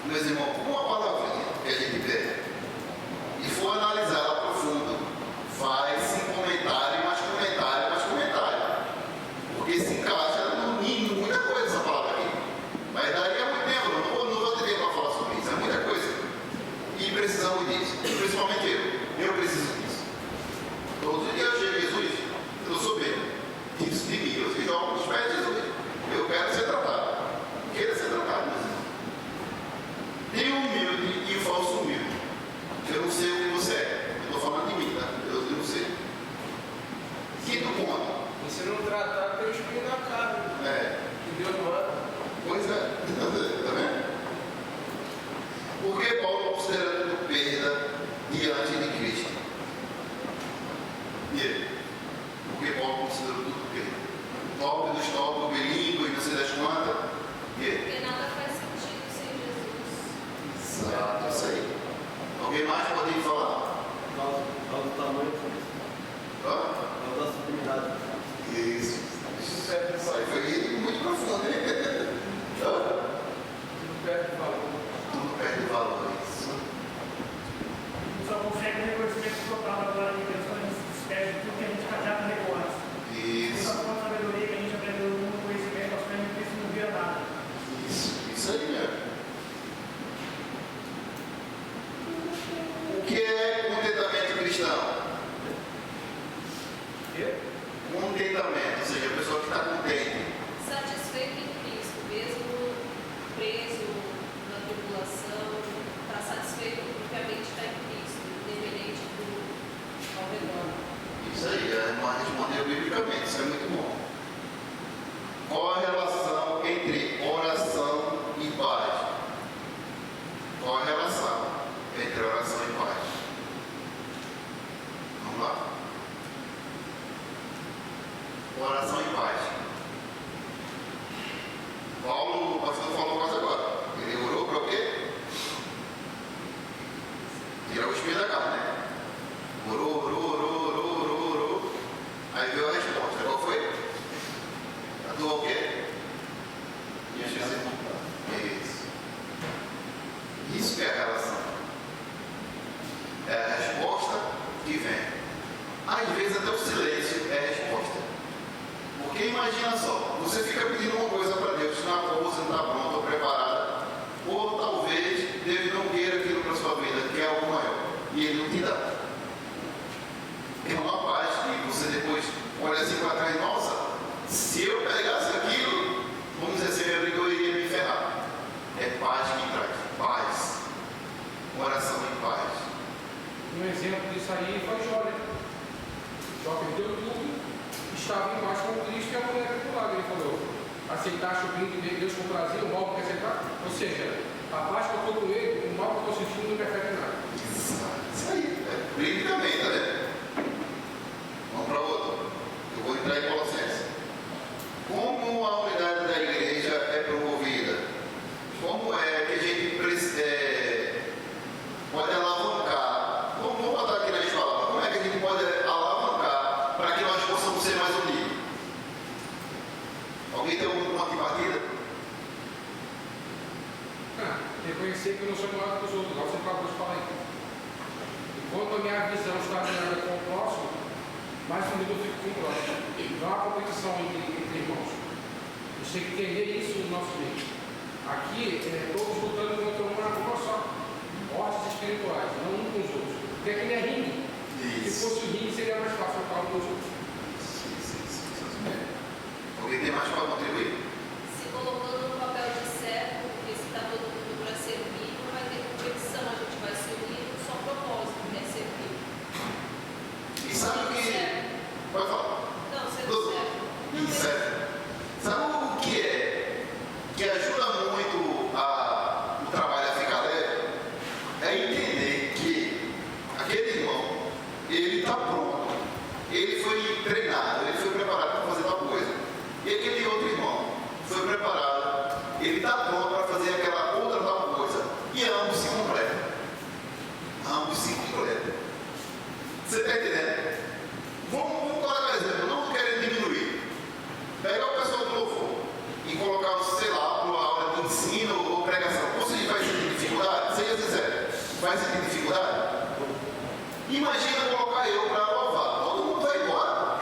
meus irmãos, com uma palavrinha que a gente vê, e for analisar ela profundo, faz sem comentário, mas comentário Se não tratar, tem o espinho na cara. Que Deus manda. Pois é. Tá vendo? Por que Paulo considera tudo perda diante de Cristo? E ele? Por que Paulo considera tudo perda? Top dos top, o bilíngue e não sei das quantas. E ele? Porque nada faz sentido sem Jesus. Exato, isso aí. Alguém mais pode falar? Ao tamanho Hã? da sublimidade. Isso. Isso aí foi muito profundo, né? Hã? Tudo perde valor. Tudo perde valor. Isso. Só consegue o reconhecimento total da glória de Deus quando a gente se despede de tudo que a gente já negócio. Isso. Só com a sabedoria que a gente aprendeu no mundo, conhecimento, nós aprendemos que isso não vira nada. Isso aí mesmo. O que é contentamento cristão? Contentamento, ou seja, a pessoa que está contente. Satisfeito em Cristo, mesmo preso na tribulação, está satisfeito porque a mente está em Cristo, independente do ao redor. Isso aí, a irmã respondeu biblicamente, isso é muito bom. Qual a relação entre oração e paz? Qual a relação entre oração e paz? Vamos lá? Oração e paz. Paulo, o pastor falou quase agora. Ele orou para o quê? Tirar o espinho da carne, né? Orou. Aí veio a resposta. Qual foi? A tua o quê? Isso que é a relação. É a resposta que vem. Às vezes até o silêncio é a resposta. Porque imagina só, você fica pedindo uma coisa para Deus na qual você não está pronto ou preparada, ou talvez Deus não queira aquilo para a sua vida, que é algo maior, e Ele não te dá. É uma paz que você depois olha assim para trás, nossa, se eu pegasse aquilo, vamos dizer assim, eu iria me ferrar. É paz que traz, paz, oração em paz. Um exemplo disso aí foi Jó. Jó perdeu tudo, estava em paz com Cristo e a mulher popular. Ele falou: aceitaste o bem de Deus com prazer, o mal que aceitar? Ou seja, a paz que eu estou com ele, o mal que eu estou sentindo não me afeta em nada. Isso aí, biblicamente, tá vendo? Vamos para outro. Eu vou entrar em Colossenses. Como a unidade da igreja é promovida? Como é que a gente pode alavancar? Vamos botar aqui na escola. Como é que a gente pode alavancar para que nós possamos ser mais unidos? Alguém tem algum ponto de partida? Reconhecer que eu não sou maior que os outros, igual você acabou de falar aí. Enquanto a minha visão está alinhada com o próximo, mais unido eu fico com o próximo. Não há competição entre irmãos. A gente tem que entender isso no nosso meio. Aqui, todos lutando contra uma só. Mortes espirituais, não um com os outros. Porque aqui não é ringue. Se fosse o ringue, seria mais fácil lutar um com os outros. Alguém tem mais para contribuir? Se colocando no papel de servo, porque se está todo mundo para servir, não vai ter competição, a gente vai se unir com só propósito, que é servir. E sabe o que... Pode falar. Não, você não serve. Isso é. Sabe o que é? Que ajuda muito o trabalho a ficar leve? É entender que aquele irmão, ele está pronto. Ele foi treinado, ele foi preparado para fazer tal coisa. E aquele outro irmão foi preparado, ele está pronto para fazer aquela outra tal coisa. E ambos se completam. Ambos se completam. Você está entendendo? Vamos colocar exemplo, não querendo diminuir. Pegar o pessoal do louvor e colocar, sei lá, uma aula de ensino ou pregação. Você vai sentir dificuldade? Seja sincero. Vai sentir dificuldade? Imagina colocar eu para louvar. Todo mundo vai embora.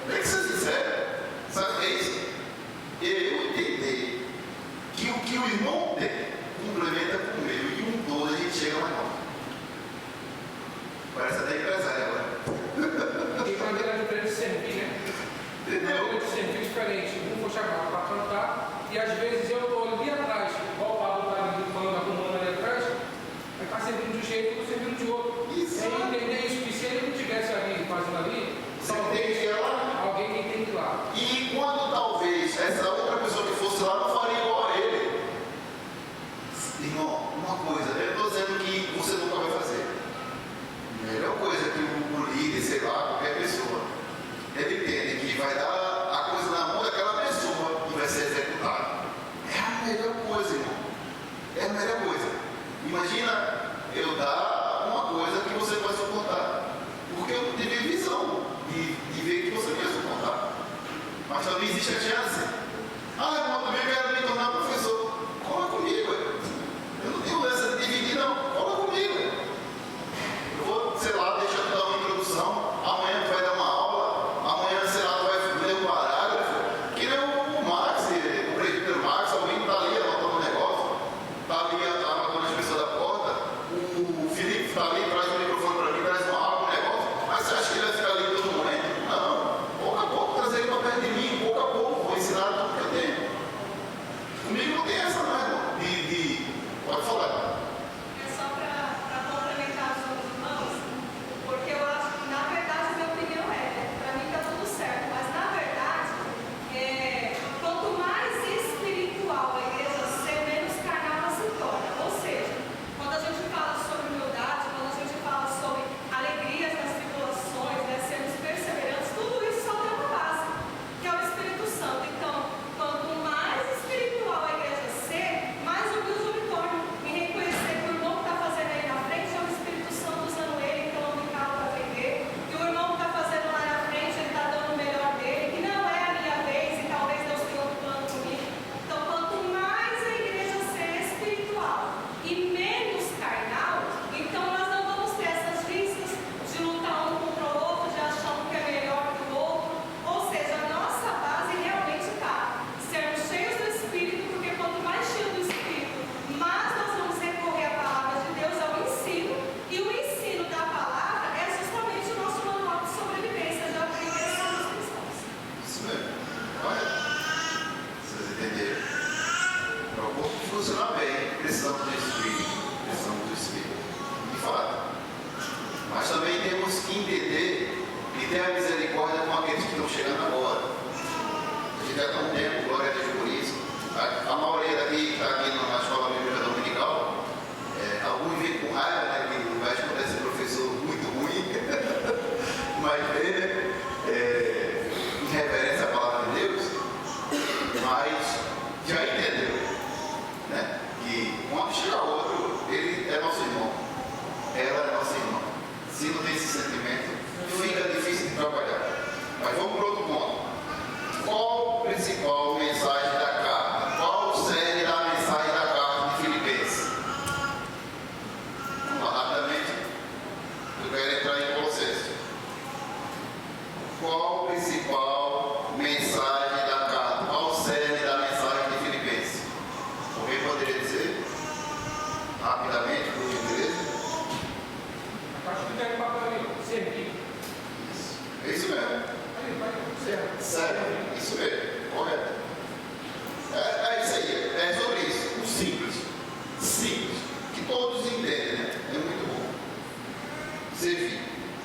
Tem que ser sincero. Sabe o que é isso? Eu entender que o que o irmão tem complementa com o meu e um todo a gente chega mais longe. Parece até empresário agora. Tem maneira diferente de servir, né? Entendeu? Maneira de servir diferente. Um foi chamado para cantar e às vezes eu estou ali atrás, igual o Pablo está ali falando, arrumando ali atrás, aí está Mas também existe a chance. Ah, irmão, também quero me tornar professor. Cola comigo. Eu não tenho essa de dividir, não. Cola comigo. Eu vou, sei lá, deixar tu dar uma introdução. Amanhã tu vai dar uma aula. Amanhã, sei lá, tu vai ler um parágrafo. Que nem o Max, o presbítero Max, alguém está ali anotando um negócio. Está ali anotando as pessoas da porta. O Felipe está ali, traz o microfone para mim, traz uma aula, um negócio. Mas você acha que ele vai ficar ali todo momento? Não. Pouco a pouco, trazer ele para perto de mim. Pouco a pouco, vou ensinar tudo que eu tenho. Comigo não tem essa, não, irmão. Pode falar. É só para complementar os outros irmãos, porque eu acho que, na verdade, a minha opinião para mim está tudo certo, mas, na verdade, quanto mais espiritual a igreja ser, menos carnal ela se torna. Ou seja, quando a gente fala sobre humildade, quando a gente fala sobre alegrias nas tribulações, sermos perseverantes, tudo isso só tem uma base, que é o Espírito Santo. Então, quanto mais espiritual a igreja ser, mais humilde eu me torno em reconhecer que o irmão que está fazendo aí na frente é o Espírito Santo usando ele, então eu me calo para vender, que o irmão que está fazendo lá na frente, ele está dando o melhor dele, que não é a minha vez e talvez Deus tenha outro plano comigo. Então, quanto mais a igreja ser espiritual e menos carnal, então nós não vamos ter essas vistas de lutar um contra o outro, de achar um que é melhor que o outro. Ou seja, a nossa base realmente está sermos cheios do Espírito, porque quanto mais cheio do Espírito, mais nós vamos recorrer à palavra de Deus, ao ensino, e o ensino da palavra é justamente o nosso manual de sobrevivência, de aprender a ser cristãos. Isso mesmo. Olha. Vocês entenderam? Para o corpo funcionar bem, precisamos do Espírito. Precisamos do Espírito. De fato. Mas também temos que entender e ter a misericórdia com aqueles que estão chegando agora. A gente já está um tempo, glória a Deus por isso. A maioria daqui que está aqui na escola bíblica dominical, alguns vêm com raiva, né? Que vai escutar esse professor muito ruim, mas vê, né? Em reverência à palavra de Deus, mas já entendeu, né? Que quando chega outro, ele é nosso irmão, ela é nossa irmã. Se não tem esse sentimento, fica difícil de trabalhar. Mas vamos para outro ponto. Qual a principal mensagem da carta? Qual o cerne da mensagem da carta de Filipenses? Vamos lá, rapidamente. Eu quero entrar em Colossenses. Qual a principal mensagem da carta? Qual o cerne da mensagem de Filipenses? Alguém poderia dizer? Rapidamente, por gentileza. A parte que tem um papel ali, servir. É isso mesmo. Aí, vai, certo. Sério, isso mesmo, correto. É isso aí, é sobre isso. O simples. Simples. Que todos entendem, né? É muito bom. Servir.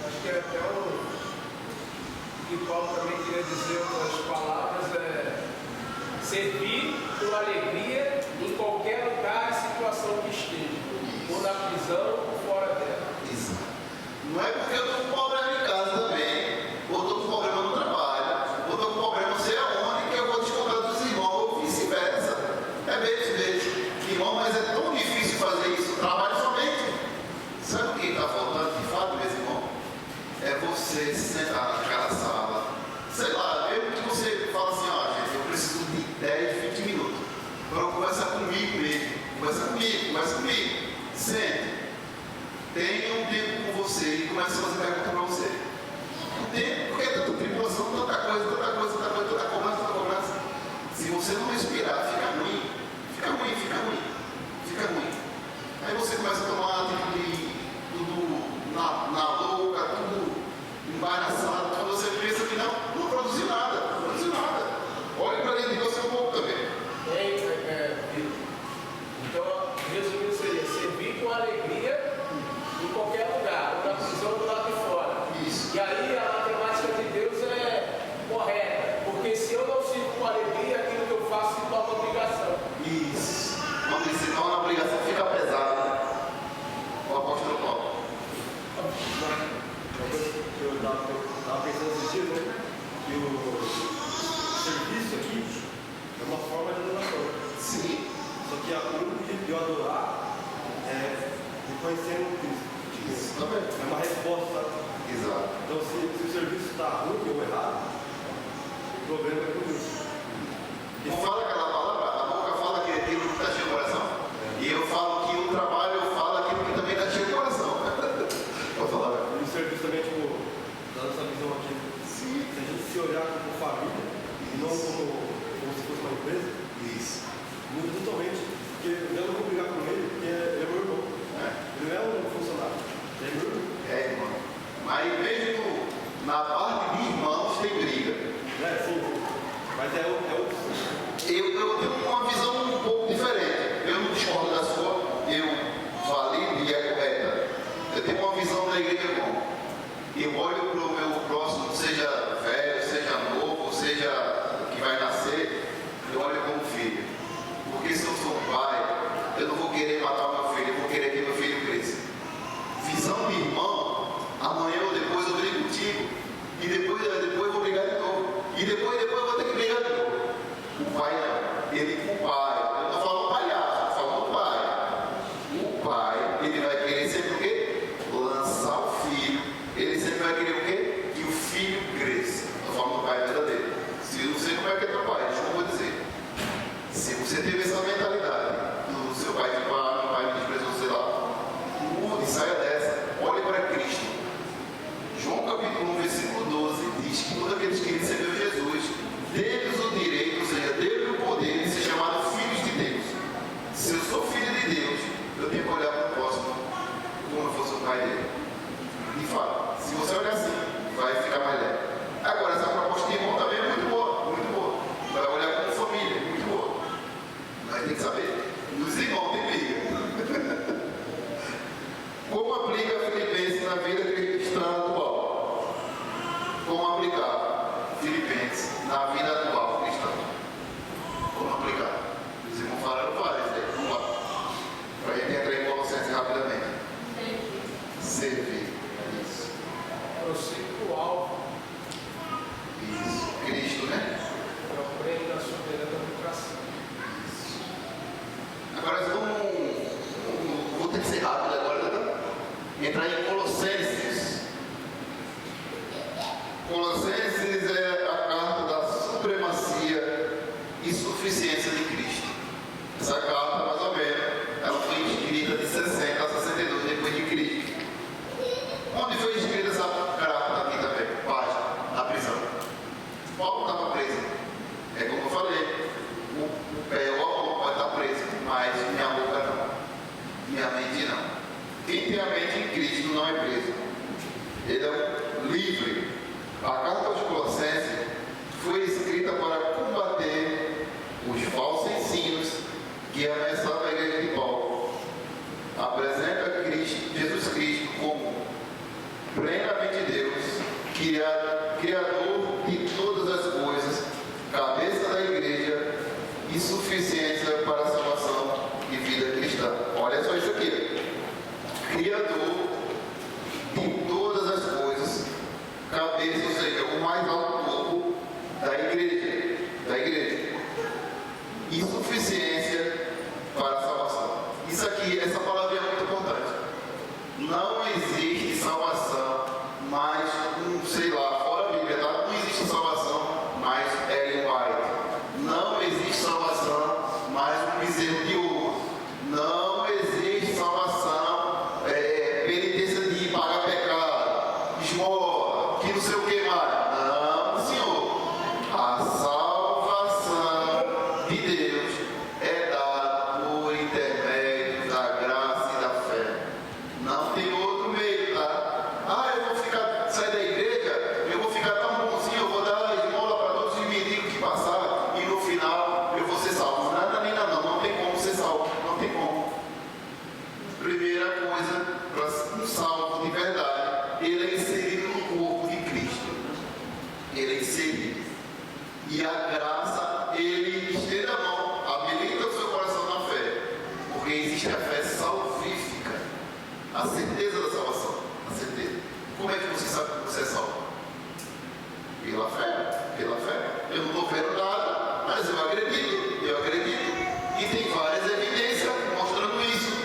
Acho que até o que Paulo também queria dizer outras palavras servir com alegria em qualquer lugar e situação que esteja, ou na prisão ou fora dela. Isso. Não é porque eu estou com problema em casa também, ou estou com problema no trabalho, ou estou com problema não sei aonde, que eu vou descontar dos irmãos, ou vice-versa. É mesmo. Irmão, mas é tão difícil fazer isso. Trabalho somente. Sabe o que está faltando de fato, meus irmãos? É você se sentar naquela sala. Sei lá, mesmo que você fala assim, gente, eu preciso de 10, 20 minutos para eu conversar comigo mesmo. Conversa comigo. Sente. Tenha um tempo com você e comece a fazer pergunta para você. Um tempo, porque é tanta tribulação, tanta coisa, cobrança. Se você não respirar, fica ruim. Aí você começa a tomar uma atitude tudo na louca, tudo embaraçado. Quando você pensa que não produziu nada. Olhe para dentro de você um pouco também. Então, resumindo, seria servir com alegria em qualquer lugar, ou na prisão do lado de fora. Isso. E aí a matemática como se fosse uma empresa, Isso. muda totalmente. Porque eu não vou brigar com ele, porque ele é meu irmão. Ele não é um funcionário, ele é meu irmão. É, irmão. Mas mesmo na parte de irmãos tem briga. Sim. Mas é outro. Eu tenho uma visão um pouco diferente. Eu não discordo da sua, eu valido e é correta. Eu tenho uma visão da igreja como eu olho para o meu próximo, seja velho, seja novo, seja que vai nascer, eu olho como filho. Porque se eu sou um pai, eu não vou querer matar o meu filho, eu vou querer que meu filho cresça. Visão de irmão, amanhã ou depois eu brigo contigo. E depois eu vou brigar de novo. E depois eu vou ter que brigar de novo. O pai não. Ele com o pai. Eu não estou falando palhaço, estou falando pai. O pai, ele vai querer sempre o quê? Lançar o filho. Ele sempre vai querer o quê? Que o filho cresça. Estou falando do pai verdadeiro. Se eu não sei como é que é teu pai, deixa eu vou dizer. Se você teve essa mentalidade do seu pai de pai, meu pai me desprezou, sei lá, mude, saia dessa. Olhe para Cristo. João capítulo 1, versículo 12 diz que todos aqueles que receberam Jesus, deles o direito, ou seja, deles o poder de ser chamado filhos de Deus. Se eu sou filho de Deus, eu tenho que olhar para o próximo como eu fosse o pai dele. De fato, se você olhar assim, vai ficar mais leve. Agora, essa proposta de irmão também é muito boa, muito boa. Vai olhar como família, muito boa. Mas tem que saber, nos irmãos tem briga. Como aplica Filipenses na vida cristã atual? Como aplicar Filipenses na vida atual cristã? Como aplicar? Os irmãos falaram vários, né? Vamos lá. Para a gente entrar em Colossenses rapidamente. Servir. Isso. Prossiga para o alvo. Isso. Cristo, né? É o prêmio da soberana democracia. Isso. Agora vou ter que ser rápido agora, tá? Entrar em Colossenses. Colossenses é a carta da supremacia e suficiência de Cristo. Essa carta, mais ou menos, ela foi escrita de 60 a 62 depois de Cristo. Onde foi escrita essa carta aqui também? Página, na prisão. Paulo estava preso. É como eu falei, o Apolo pode estar preso, mas minha boca não. Minha mente não. Quem tem a mente em Cristo não é preso. Ele é livre. A carta aos Colossenses foi escrita para combater os falsos ensinos que ameaçavam a igreja de Paulo. Apresenta Jesus Cristo como plenamente Deus, Criador de todas as coisas, cabeça da igreja e suficiência para a salvação e vida cristã. Olha só isso aqui. Criador de todas as coisas, cabeça, ou seja, o mais alto corpo da igreja, e suficiência para a salvação. Isso aqui, essa palavra é muito importante. Não existe salvação mais, sei lá, fora a Bíblia, tá? Não existe salvação mais Ellen White. Não existe salvação mais um bezerro de ouro. Não existe salvação, penitência de pagar pecado, esmola, que não sei o que mais. Não, Senhor. A salvação de Deus é dada por intermédio da graça e da fé. Não tem outro meio, tá? Eu vou sair da igreja, eu vou ficar tão bonzinho, eu vou dar esmola para todos os mendigos que passaram e no final eu vou ser salvo. Não tem como ser salvo, não tem como. Primeira coisa, para um salvo de verdade, ele é inserido no corpo de Cristo. Ele é inserido. E a graça, ele estende a mão, habilita o seu coração na fé. Porque existe a fé salvífica. A certeza da salvação. A certeza. Como é que você sabe que você é salvo? Pela fé. Pela fé. Eu não estou vendo nada, mas eu acredito. Eu acredito. E tem várias evidências mostrando isso.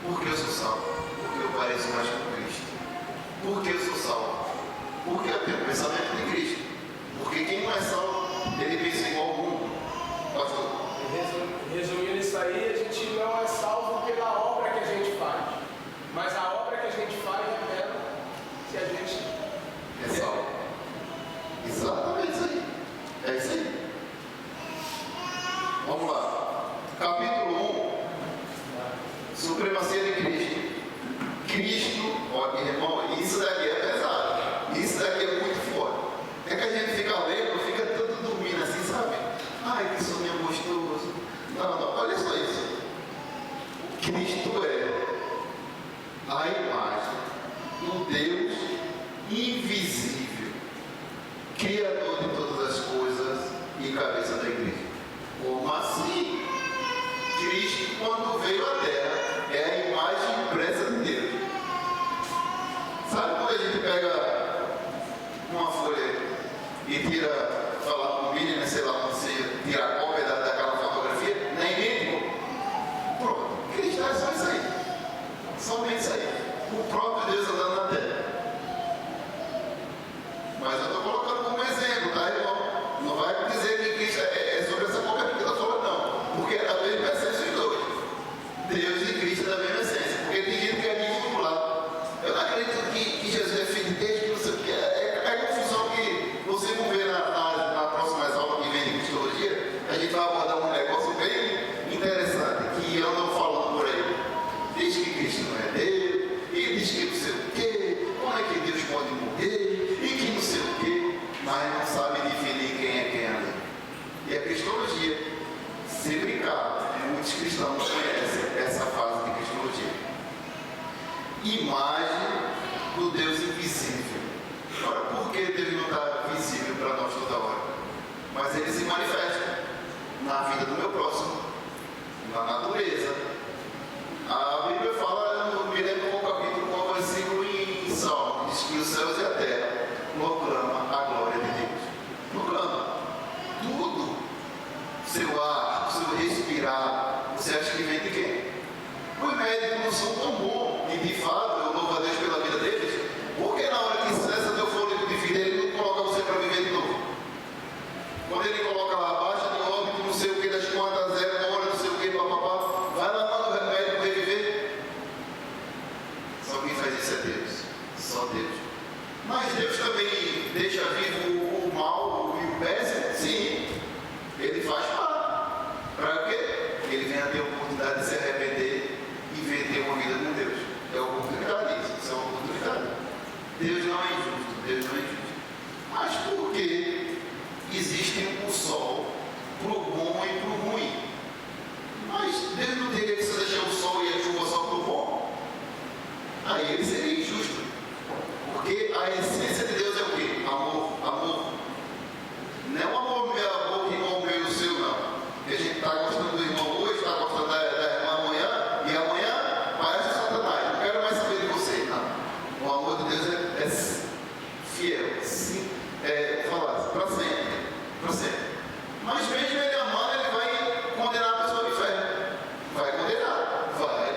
Porque eu sou salvo. Porque eu pareço mais com Cristo. Porque eu sou salvo. Porque eu tenho o pensamento de Cristo. Porque quem não é salvo, ele pensa igual ao mundo. Pastor. Resumindo isso aí, a gente não é salvo pela obra que a gente faz. Mas a obra que a gente faz revela se a gente É salvo. Exatamente isso aí. É isso aí. Vamos lá. Capítulo 1. Supremacia de Cristo. Cristo, ó, irmão, isso daqui é pesado. Isso daqui é muito forte. É que a gente fica lendo, fica todo dormindo assim, sabe? Ai, que soninho gostoso. Não, olha só isso. Cristo é a imagem do Deus invisível, Criador de todas as coisas e cabeça da igreja. Como assim? Cristo, quando veio à Terra, é a imagem impressa de Deus. Sabe quando a gente pega uma folha e tira, falar com o Miriam, né, sei lá, quando você tira a cópia daquela fotografia, não é idêntico? Pronto, Cristo é só isso aí. Somente isso aí. O próprio Deus andando na terra. Mas eu estou colocando como exemplo, tá, irmão? Não vai dizer que Cristo é sobre essa cópia que eu falando, não. Porque é da mesma essência dos dois. Deus e Cristo é da mesma essência. Porque tem gente que é vincular. Eu não acredito que Jesus é filho de Deus, que não sei o que. É confusão que você vai ver na próxima aula que vem de Cristologia. A gente vai abordar um negócio bem interessante que andam falando por aí. Diz que Cristo não é Deus, e diz que não sei o quê, como é que Deus pode morrer, e que não sei o quê, mas não sabe definir quem é quem ali. E a cristologia, se brincar, muitos cristãos não conhecem essa fase de cristologia. Imagem do Deus invisível. Agora, por que Deus não está visível para nós toda hora? Mas ele se manifesta na vida do meu próximo, na natureza. A Bíblia fala, eu não me lembro qual capítulo, qual versículo em Salmo, diz que os céus e a terra proclamam a glória de Deus. Proclama. Tudo. Seu ar, seu respirar, você acha que vem de quem? Os médicos não são tão bons, e de fato, eu louvo a Deus pela vida deles, porque na hora que cessa teu fôlego de vida, ele não coloca você para viver de novo. Quando ele coloca lá abaixo de óbito, não sei o que, das quantas zero, na hora não sei o que, papapá, vai lá, manda o médico reviver. Só quem faz isso é Deus. Só Deus. Mas Deus também deixa vivo o mal e o péssimo? Sim. Ele faz para quê? Ele vem a ter a oportunidade de se arrepender e ver ter uma vida com Deus. É oportunidade isso. Isso é uma oportunidade. Deus não é injusto. Deus não é injusto. Mas por que existe o sol para o bom e para o ruim? Mas Deus não teria que só deixar o sol e a chuva só para o bom? Aí ele seria injusto. Porque a essência de Deus é o quê? Amor. Amor. Não é um amor meu, irmão meu e o seu, não. Porque a gente está gostando do irmão hoje, está gostando da irmã amanhã, e amanhã parece Satanás. Não quero mais saber de você. Não. O amor de Deus é fiel. Sim, para sempre. Para sempre. Mas mesmo ele amando, ele vai condenar a pessoa de fé. Vai condenar. Vai.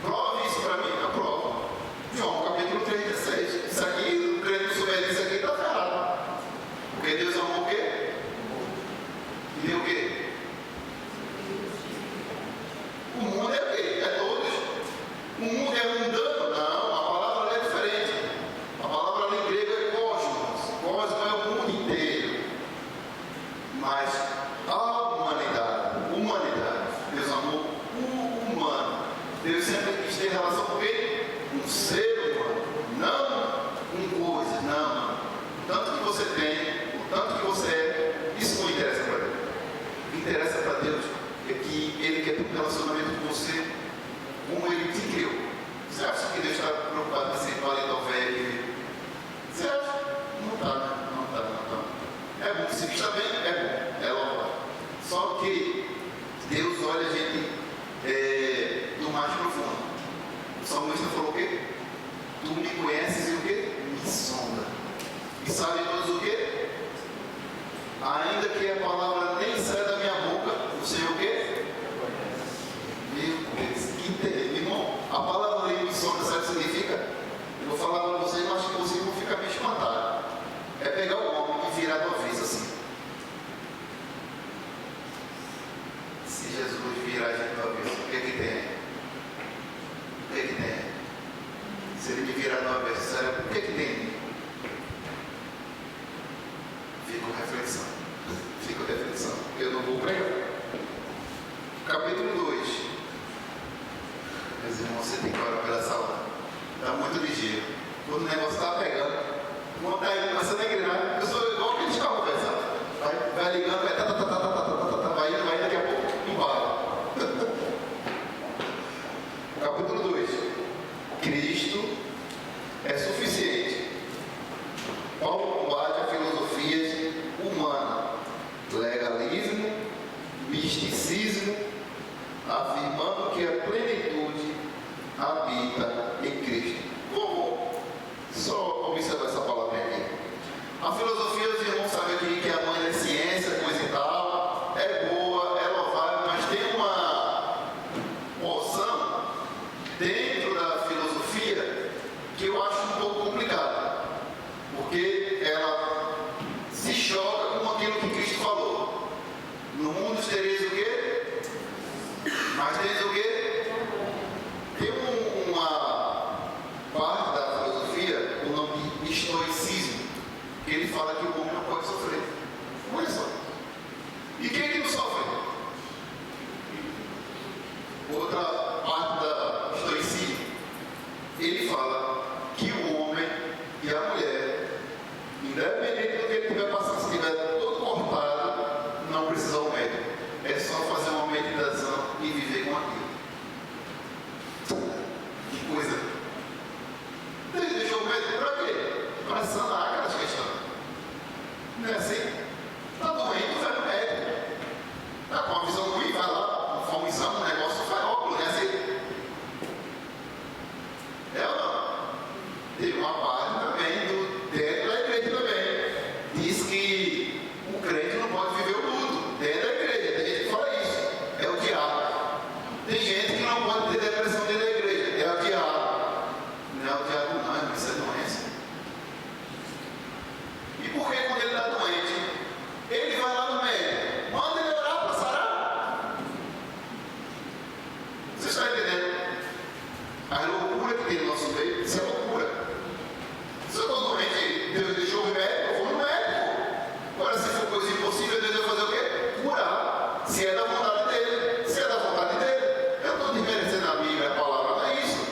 Prove isso para mim. Eu provo. João capítulo 3:16. Isso aqui, o crente que souber disso aqui está ferrado. Porque Deus amou o quê? E deu o quê? O mundo é o quê? É todos. O mundo é mundano? Não, a palavra ali é diferente. A palavra ali em grego é cosmos. Cosmos é o mundo inteiro. Mas a humanidade, Deus amou o humano. Deus sempre quis ter relação com quem? Um ser humano. Não com coisas, não. O tanto que você tem, o tanto que você é, isso não interessa para Deus. O que interessa para Deus é que Ele quer ter um relacionamento com você como Ele te criou. Você acha que Deus está preocupado com esse paletó velho? Você acha? Não está, né? Não está. É bom, se está bem, é bom, é louvável. Só que Deus olha a gente do mais profundo. O salmista falou o quê? Tu me conheces e o quê? Me sonda. E sabe todos o quê? Ainda que a palavra nem saia da minha boca, o Senhor o quê? Meu Deus, que terrível, irmão. A palavra ali me sonda, sabe o que significa? Eu vou falar para vocês, mas que vocês vão ficar meio espantados. É pegar o homem e virar do avesso assim. Se Jesus virar a gente do avesso, o que é que tem? O que é que tem? Se ele me virar do avesso, sério, o que é que tem? Fica reflexão. Eu não vou Capítulo 2. Meus irmãos, você tem que orar pela saúde. Está muito ligeiro. Quando o negócio está pegando, quando está indo, começando a engrenar, eu sou igual aqueles carros, velho, sabe? Vai ligando, vai indo, daqui a pouco embora. Capítulo 2. Cristo é suficiente. Paulo combate a filosofias humanas, legalismo, misticismo, afirmando que a plenitude habita em Cristo. Vamos só observar essa palavra aqui. A filosofia, os irmãos sabem aqui que é a mãe da ciência, coisa e tal, é boa, é louvável, mas tem uma porção dentro da filosofia que eu acho um pouco complicada, porque ela se choca com aquilo que Cristo falou. No mundo tereis o quê? Mas tereis o quê? Tem uma parte da filosofia, o nome de estoicismo, que ele fala que o homem não pode sofrer. Olha só. E quem é que não sofre? Outra parte da estoicismo, ele fala que o homem e a mulher, independente do que ele estiver passando, se estiver todo cortado, não precisa ao médico. É só fazer uma meditação e viver com aquilo. Que coisa. Deixou o médico para quê? Para sanar aquelas questões. Não é assim? Está doente, vai no médico. Está com uma visão ruim, vai lá, faz um exame, um negócio, faz óculos, não é assim? É ou não? Tem uma parte também dentro da igreja também. Diz que o crente não pode viver o luto dentro da igreja. Tem gente que fala isso. É o diabo. Tem gente que não pode ter depressão dentro da igreja. É o diabo. Não é o diabo não, irmão, isso é doença. E por que quando ele está doente, ele vai lá no médico? Manda ele orar para sarar? Você está entendendo? A loucura que tem no nosso meio, isso é loucura. Se eu estou doente, Deus deixou o médico, eu vou no médico. Agora, se for coisa impossível, Deus vai fazer o quê? Curar. Se é da vontade dele. Se é da vontade dele. Eu estou desmerecendo a Bíblia, a palavra, não é isso.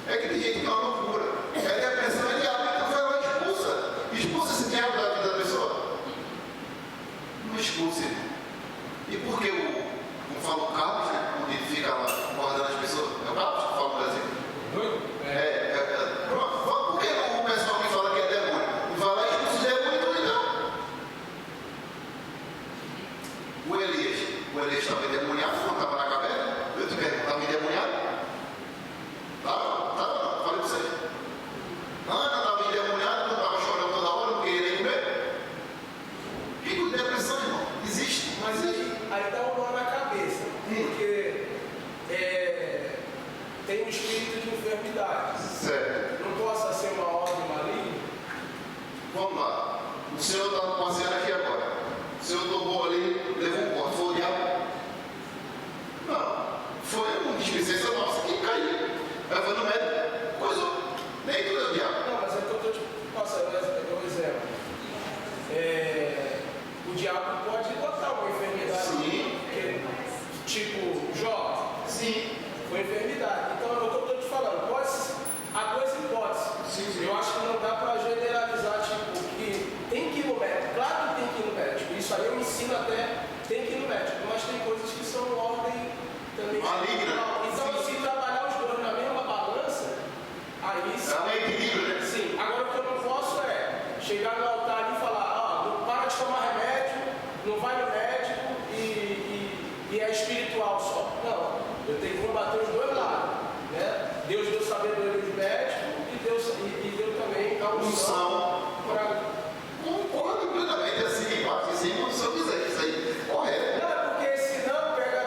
É que tem gente que é uma loucura. É depressão, é diabo, então vai lá e expulsa. Expulsa esse diabo da vida da pessoa. Não expulse. E por que como fala o Carlos, né? Onde ele fica lá guardando as pessoas? É o Carlos que fala no Brasil. Pronto. Por que o pessoal que fala que é demônio? Vai lá e expulsa o demônio tudo então. O Elias estava endemoniado, não estava na caverna? Eu te pergunto, estava endemoniado? Estava não, falei para vocês. Ana estava endemoniada, não estava chorando toda hora, não queria nem comer. Fico de depressão, irmão. Existe, mas existe. Aí dá um nó na cabeça, porque tem um espírito de enfermidade. Certo. Não possa ser uma ordem maligna. Vamos lá. O senhor está passeando aqui agora. O senhor tomou ali, levou um corte. Foi o diabo? Não. Foi uma displicência nossa que caiu. Ela foi no médico. Coisou. Nem tudo é o diabo. Não, mas é que eu estou te passando um exemplo. O diabo pode botar uma enfermidade. Sim. Tipo, Jó. Sim. Foi enfermidade. Então, é o que eu estou te falando. Há duas hipóteses. Sim. Eu acho que não dá para generalizar, tipo, que tem que ir no médico. Claro que tem que ir no médico. Isso aí eu ensino até, tem que ir no médico. Mas tem coisas que são ordem também. Maligna. Então, se trabalhar os dois na mesma balança, aí sim. É um equilíbrio, né? Sim. Agora, o que eu não posso é chegar no altar e falar, não para de tomar remédio, não vai no médico e é espiritual só. Não. Eu tenho que combater os dois lados, né? Deus deu sabedoria aos médicos e deu também a unção para... Concordo plenamente assim, parte sim, quando o senhor quiser, isso aí, correto. Não, porque senão pega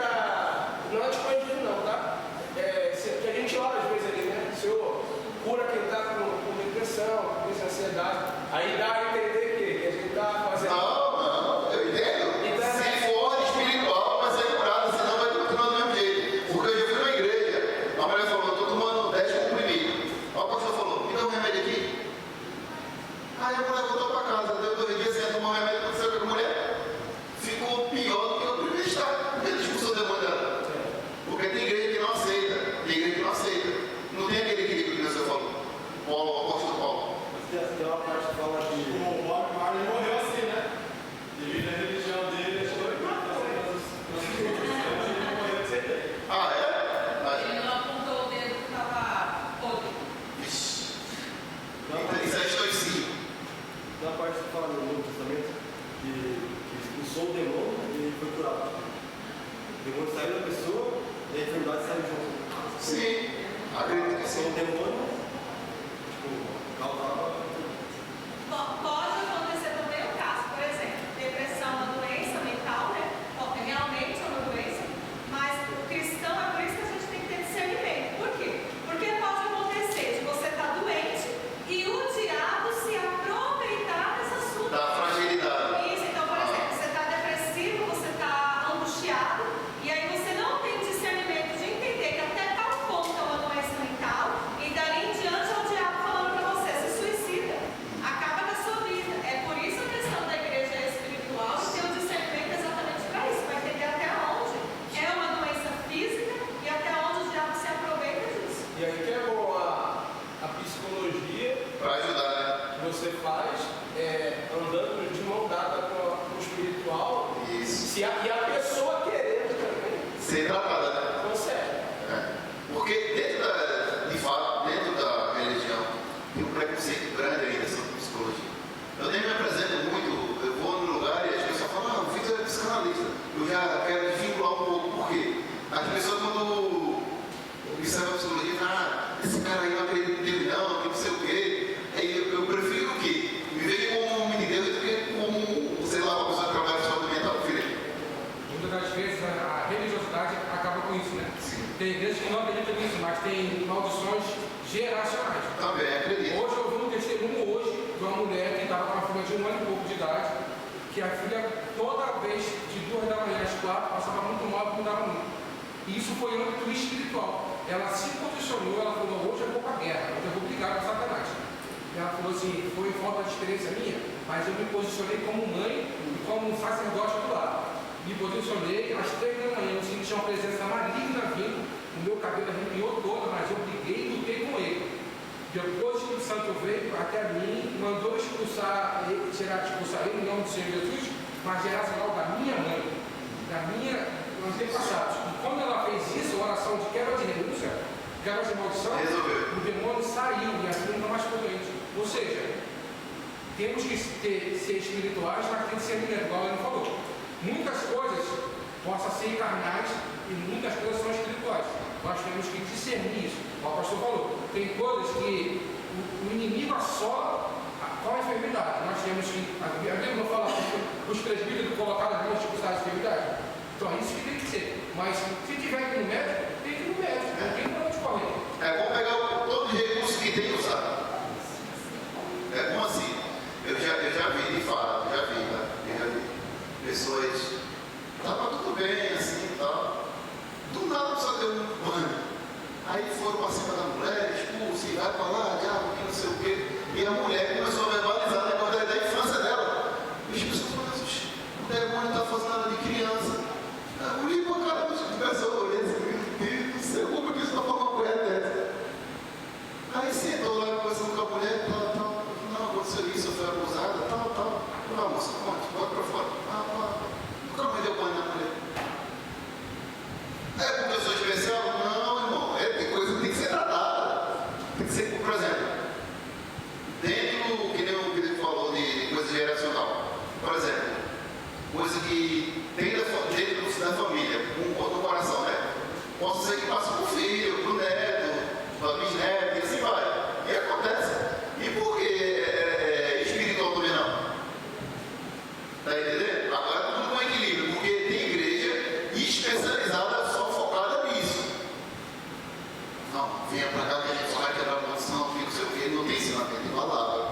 não é de corrigido não, tá? Que a gente ora às vezes ali, né? Senhor, cura quem está com depressão, com ansiedade. Aí dá a entender que a gente está fazendo... Não, eu entendo. Então, se for espiritual, vai ser curado, senão vai continuar do mesmo jeito. Porque eu já fui numa igreja, a mulher falou, estou tomando 10 comprimidos. O pastor falou, me dá um remédio aqui. Aí a mulher botou E a pessoa querendo também, ser tratada, né? consegue. Porque de fato, dentro da religião, tem um preconceito grande ainda sobre psicologia. Eu nem me apresento muito, eu vou no lugar e as pessoas falam, o Vitor é psicanalista. Eu já quero desvincular um pouco, porque as pessoas quando observam a psicologia, esse cara aí não acredita nele não, que não sei o quê. Aí eu prefiro o quê? Me vejo como um homem de Deus do que como, sei lá, uma pessoa que trabalha de saúde mental, filho. Muitas das vezes a religiosidade acaba com isso, né? Tem igrejas que não acreditam nisso, mas tem maldições geracionais. Também acredito. Hoje eu vi um testemunho de uma mulher que estava com uma filha de 1 ano e pouco de idade, que a filha toda vez, de 2 da manhã às 4, passava muito mal e mudava muito. E isso foi um âmbito espiritual. Ela se posicionou, ela falou, hoje eu vou para a guerra, hoje eu vou brigar com Satanás. Ela falou assim, foi falta de experiência minha, mas eu me posicionei como mãe e como um sacerdote do lado. Me posicionei às 3 da manhã, eu senti uma presença maligna vindo, o meu cabelo arrepiou todo, mas eu briguei e lutei com ele. Depois o Espírito Santo veio até mim, mandou expulsar ele, em nome do Senhor Jesus, mas gerasse logo da minha mãe, da minha antepassados. E quando ela fez isso, a oração de quebra de renúncia, quebra de maldição, o demônio saiu e a filha não está mais potente. Ou seja, temos que ser espirituais, mas tem que ser mineiro, igual ele falou. Muitas coisas possam ser carnais e muitas coisas são espirituais. Nós temos que discernir isso. O pastor falou, tem coisas que o inimigo assola com a enfermidade. Nós temos que, a Bíblia não fala que os presbíteros colocaram as mãos de de enfermidade. Então é isso que tem que ser. Mas se tiver que ir no médico, tem que ir no médico. Não tem para onde correr. Vamos pegar todo o recurso que tem usado. Como assim? Eu já vi, de fato, já vi pessoas, estava tudo bem, assim e tal. Do nada só deu um banho. Aí foram para cima da mulher, expulso, vai para lá, diabo, que não sei o quê. E a mulher começou a verbalizar o negócio da infância dela. E as pessoas falaram, o demônio está fazendo nada de criança. Eu olhei para a cara das pessoas, olhei assim, meu Deus do céu, como que isso está falando uma coisa dessa? Aí sentou lá conversando com a mulher, tal, não, aconteceu isso, eu fui abusada, tal. Não, moça, conte, bota para fora. Nunca mais deu banho na mulher. É porque eu sou especial? Não, irmão, tem coisa que tem que ser tratada. Tem que ser, por exemplo, dentro, que nem o Pedro falou, de coisa geracional. Por exemplo, coisa que tem dentro da família, no coração, né? Posso ser que passe para o filho, para o neto, para o bisneto, e assim vai. E acontece. E por que espiritual também não? Está entendendo? Agora tudo com equilíbrio, porque tem igreja especializada só focada nisso. Não, venha para cá que a gente só vai quebrar a maldição, não sei o quê, não tem ensinamento de palavra,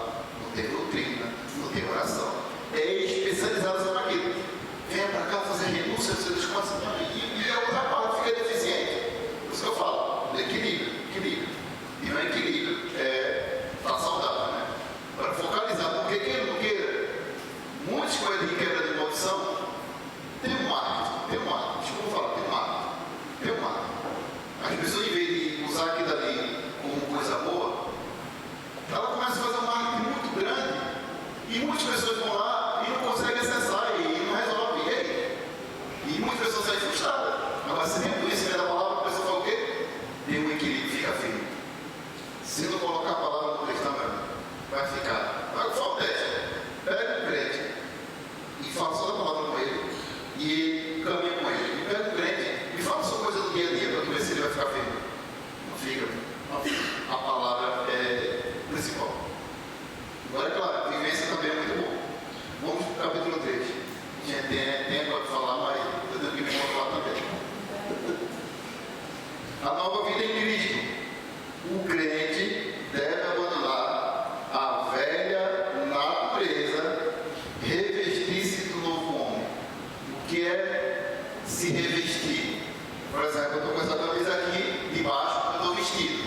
não tem doutrina, não tem oração. É especializado só naquilo. Venha para cá fazer renúncia, você descansa, e a outra parte fica deficiente. Por isso que eu falo, equilíbrio. E não é equilíbrio, tá saudável, né? Para focalizar, porque queira ou não queira, muitas coisas de quebra de maldição tem um marketing. Desculpa falar, tem um marketing. As pessoas, em vez de usar aquilo ali como coisa boa, ela começa a fazer um marketing muito grande e muitas pessoas vão lá e não conseguem acessar e não resolve. E aí? E muitas pessoas saem frustradas. Agora, se tem conhecimento da palavra, a pessoa fala o quê? Tem um equilíbrio, fica firme. Se não colocar a palavra no testamento, vai ficar. Vai fazer o teste. Pega um crente e fala só da palavra com ele. E ele caminha com ele. E pega um crente e fala só coisa do dia a dia para ver se ele vai ficar firme. Não fica. A palavra é principal. Agora, é claro, a vivência também é muito boa. Vamos para o capítulo 3. A gente tem tempo para falar, mas eu tenho que me controlar também. A nova vida em Cristo. O crente deve abandonar a velha natureza, revestir-se do novo homem. O que é se revestir? Por exemplo, eu estou com essa camisa aqui, de baixo, eu estou vestido.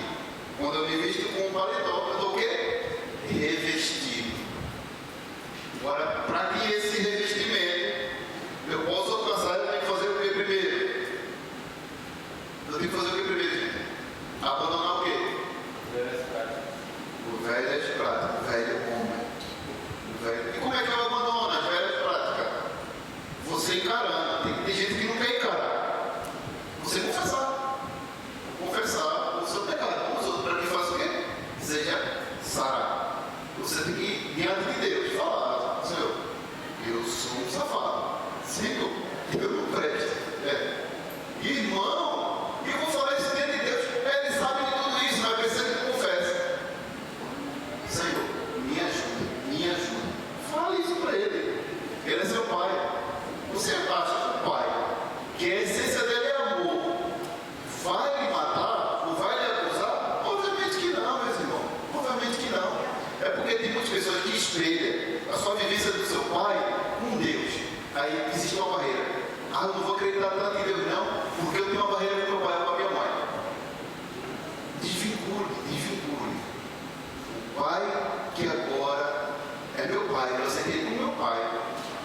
Quando eu me visto com um paletó, eu estou o quê? Revestido. Agora, para que esse revestimento eu possa alcançar, eu tenho que fazer o que primeiro? Eu tenho que fazer o que primeiro, gente? Abandonar o quê? O velhas práticas, o velho homem. E como é que eu abandono as velhas práticas? Você encarando. Você acha que o pai, que a essência dele é amor, vai lhe matar ou vai lhe acusar? Obviamente que não, meus irmãos. Obviamente que não. É porque tem muitas pessoas que espelham a sua vivência do seu pai com Deus. Aí existe uma barreira. Ah, eu não vou acreditar tanto em Deus não, porque eu tenho uma barreira com meu pai ou com a minha mãe. Desvincule. O pai que agora é meu pai, eu aceitei como meu pai.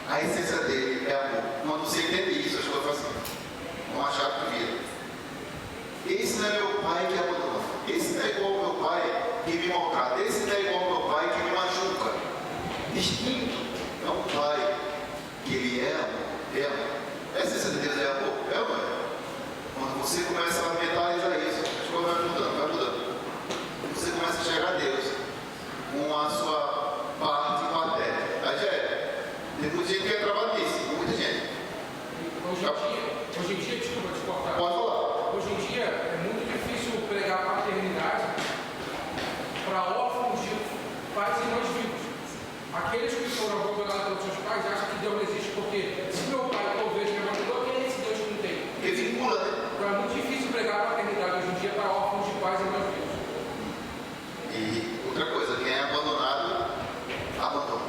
A essência dele é amor. Quando você entende isso, as coisas assim, vão achar que vira. Esse não é meu pai que abandonou. Esse não é igual ao meu pai que me maltrata. Esse não é igual ao meu pai que me machuca. Distinto. É um pai que ele é amor. É amor. A essência de Deus é amor. É amor. Quando você começa a mentalizar isso, as coisas vai mudando. Você começa a enxergar Deus com a sua parte patética. Aí já é. Tem muita gente que é travado nisso. Muita gente. Hoje em dia, desculpa te cortar. Pode falar. Hoje em dia é muito difícil pregar paternidade para órfãos de pais e mães vivos. Aqueles que foram abandonados pelos seus pais acham que Deus não existe, porque se meu pai talvez me abandonou, quem é esse Deus que não tem? Porque vincula, né? Então é muito difícil pregar paternidade hoje em dia para órfãos de pais e mães vivos. E outra coisa, quem é abandonado, abandona.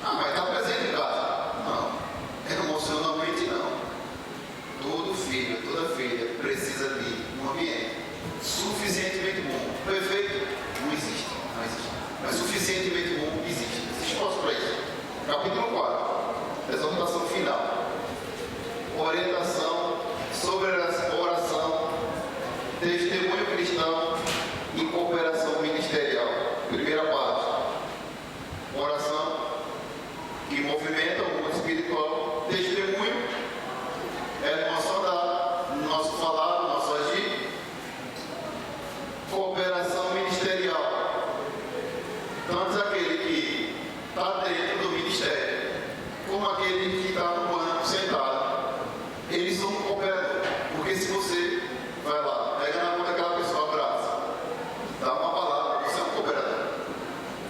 Ah, mas está presente em casa. Não, emocionalmente não. Todo filho, toda filha precisa de um ambiente suficientemente bom. Perfeito? Não existe. Mas suficientemente bom existe. Existe espaço para isso. Capítulo 4. Exortação final. Orientação sobre oração, testemunho cristão e cooperação ministerial. Primeira parte. Oração que movimenta o mundo espiritual. Testemunho é no nosso andar, no nosso falar, no nosso agir. Cooperação ministerial. Tanto aquele que está dentro do ministério, como aquele que está no banco sentado. Eles são um cooperador. Porque se você vai lá, pega na mão daquela pessoa, abraça, dá uma palavra, você é um cooperador.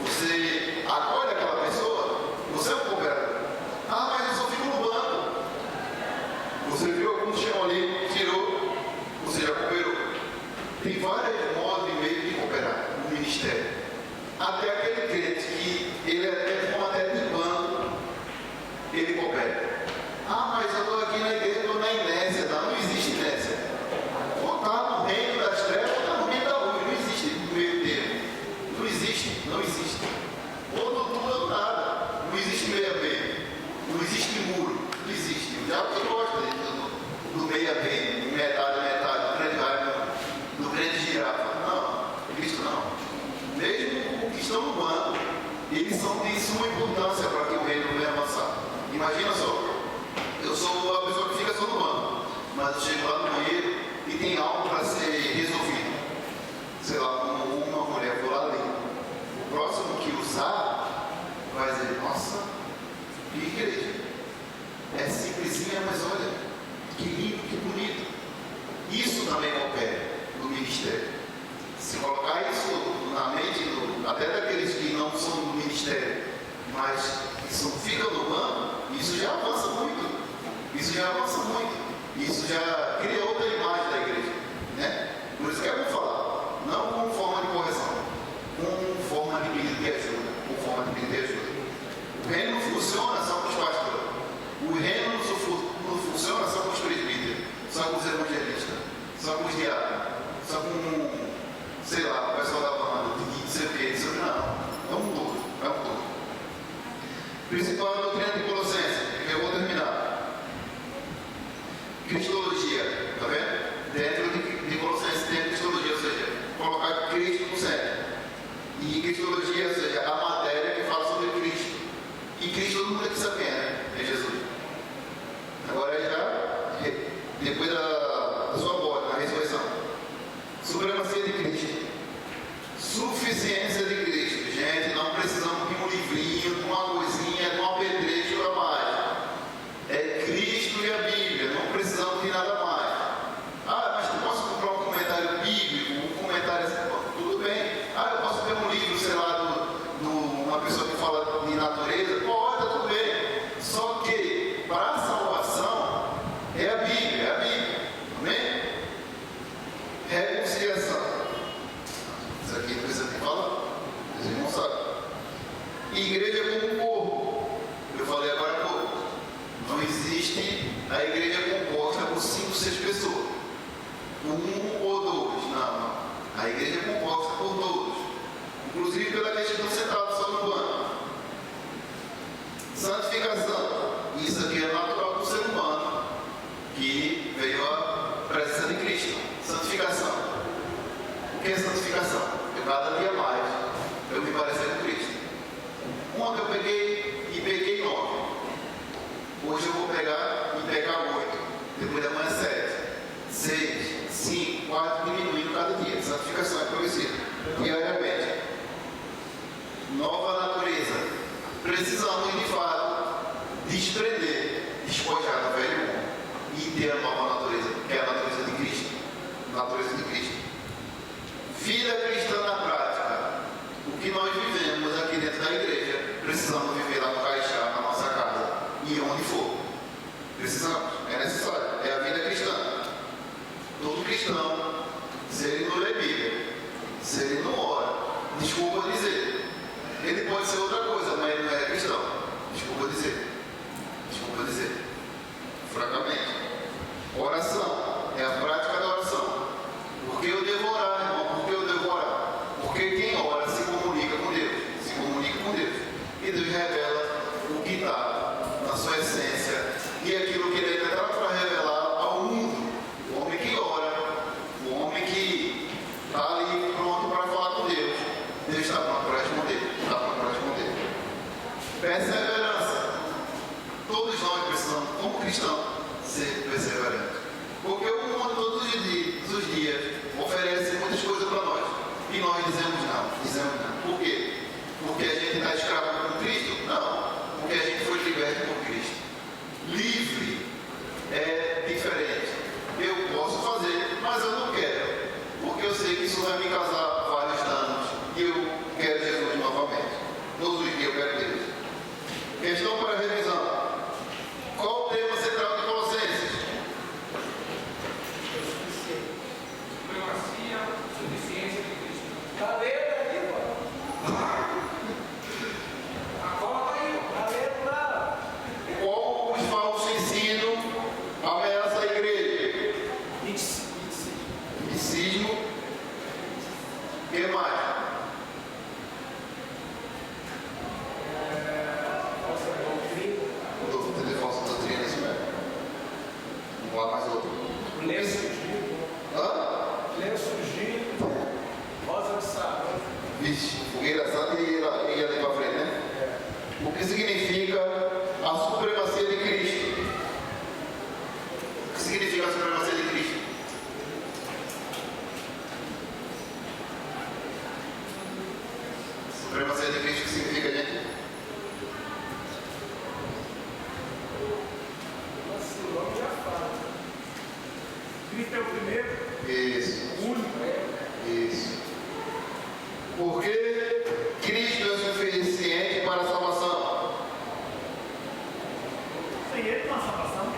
Você acolhe aquela pessoa, você é um cooperador. Ah, mas eu só fico no banco. Você viu algum chão ali, tirou, você já cooperou. Tem vários modos e meios de cooperar no ministério. Até aquele crente que ele é como até de banco, ele coopera. Ah, mas eu estou aqui na igreja, estou na inércia, tá? Não existe inércia. Ou está no reino das trevas, ou está no reino da luz. Não existe meio termo. Não existe. Ou do tudo ou do nada. Não existe meio a meio. Não existe muro. Não existe. O diabo gosta do meio a meio, metade, do grande raio, do grande girafa. Não, Cristo não. Mesmo os que estão no banco, eles são de suma importância para que o reino venha avançar. Imagina só, eu sou a pessoa que fica só no banco, mas eu chego lá no banheiro e tem algo para ser resolvido. Sei lá, uma mulher for lá limpa. O próximo que usar vai dizer, nossa, que igreja. É simplesinha, mas olha, que lindo, que bonito. Isso também opera no ministério. Se colocar isso na mente, até daqueles que não são do ministério, mas que ficam no banco, isso já avança muito. Isso já cria outra imagem da igreja. Né? Por isso que é bom falar. Não como forma de correção, como forma de pedido de ajuda. O reino não funciona só com os pastores. O reino não funciona só com os presbíteros, só com os evangelistas, só com os diáconos, só com, sei lá, o pessoal da banda, não sei o que, não. É um todo. Principal doutrina de Colossenses, que eu vou terminar. Cristologia, tá vendo? Dentro de Colossenses tem cristologia, ou seja, colocar Cristo no centro. E cristologia, ou seja, a matéria que fala sobre Cristo. E Cristo todo mundo aqui sabe, né? É Jesus. Agora já, depois da sua morte, na ressurreição. Supremacia de Cristo. Suficiência de Cristo. Gente, não precisamos de um livrinho, de uma coisinha, de uma pedreira. como um corpo. Eu falei agora há pouco. Não existe a igreja composta por 5, 6 pessoas. 1 ou 2. Não. A igreja é composta por todos. Inclusive pela questão sentada só no banco. Santificação. Isso aqui é natural do ser humano que veio a presença de Cristo. Santificação. O que é santificação? Eu cada dia mais eu me parecer com Cristo. Ontem eu peguei e peguei 9. Hoje eu vou pegar e pegar 8. Depois da manhã 7. 6, 5, 4, diminuindo cada dia. Santificação é progressiva. Diariamente. Nova natureza. Precisamos de fato desprender, despojar do velho mundo e ter a nova natureza, que é a natureza de Cristo. Natureza de Cristo. Vida cristã na prática. O que nós vivemos aqui dentro da igreja, precisamos viver lá no Caixá, na nossa casa e onde for. Precisamos, é necessário. É a vida cristã. Todo cristão, se ele não lê Bíblia, se ele não ora, desculpa dizer, ele pode ser outra coisa, mas ele não é cristão. Desculpa dizer. Desculpa dizer. Francamente. Oração é a prática da oração. Por que eu devo orar, irmão? Por que eu devo orar? Porque quem ora se comunica com Deus. Se comunica com Deus. E Deus revela o que está na sua essência e aquilo que ele está para revelar ao mundo. O homem que ora, o homem que está ali pronto para falar com Deus, Deus está pronto para responder. Está pronto para responder. Perseverança. Todos nós precisamos, como cristãos, ser perseverantes. Porque o mundo todos os dias oferece muitas coisas para nós. E nós dizemos não. Por quê? Porque a gente está escravo com Cristo? Não. Porque a gente foi liberto por Cristo. Livre é diferente. Eu posso fazer, mas eu não quero. Porque eu sei que isso vai me causar vários danos. E eu quero Jesus novamente. Todos os dias eu quero Deus. Questão para revisão. Qual o tema central de Colossenses? Supremacia, suficiência de Cristo. Tá lendo aí, pô? A cola tá aí, ó. Tá lendo nada. Qual os falsos ensinos ameaça a igreja? Misticismo. O que mais? Doutrina, falsa doutrina, isso mesmo. Vamos lá mais outro. Lenço surgido. Hã? Lenço surgido. Rosa de sarão. Vixe, fogueira santa e ia ali para frente, né? O que significa a supremacia de Cristo? O que significa a supremacia de Cristo? Supremacia de Cristo, o que significa, gente? Nossa, o nome já fala. Cristo é o primeiro, Isso. o único. Isso. Porque Cristo é suficiente para a salvação. Sem ele não há salvação.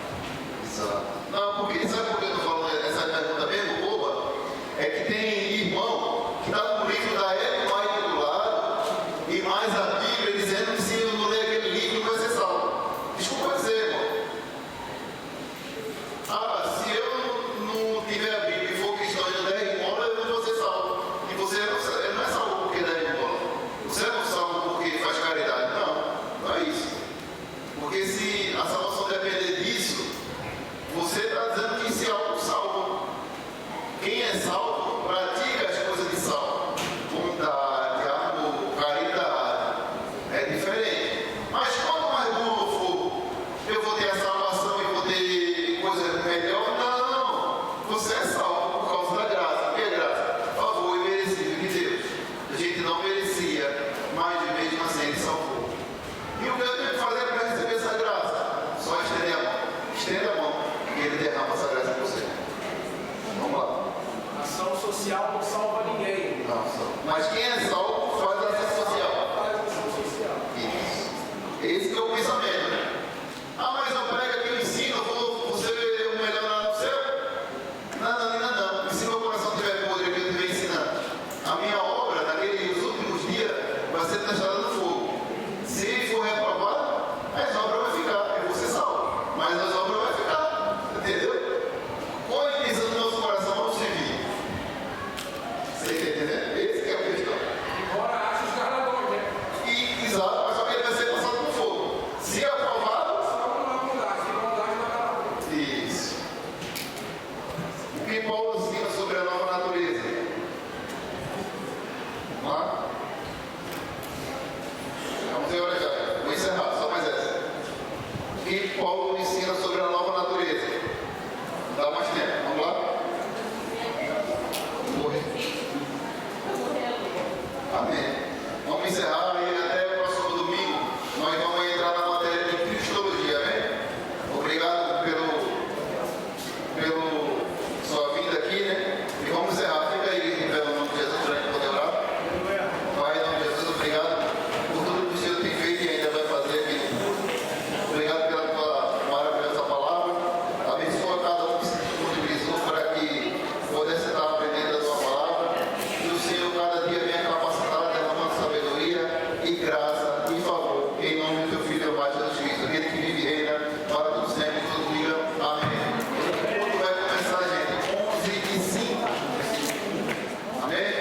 Exato. Não, porque sabe por que eu estou falando essa pergunta mesmo, boba? É que tem irmão que está no livro da época mais do lado e mais a Bíblia dizendo que se eu não ler aquele livro não vai ser salvo. Desculpa dizer, irmão. Ah, se eu não tiver a Bíblia e for cristão e não der esmola, eu não vou ser salvo. E você não é salvo porque der esmola. Você não é salvo porque faz caridade. Não, não é isso. Porque se a salvação depender disso, você qual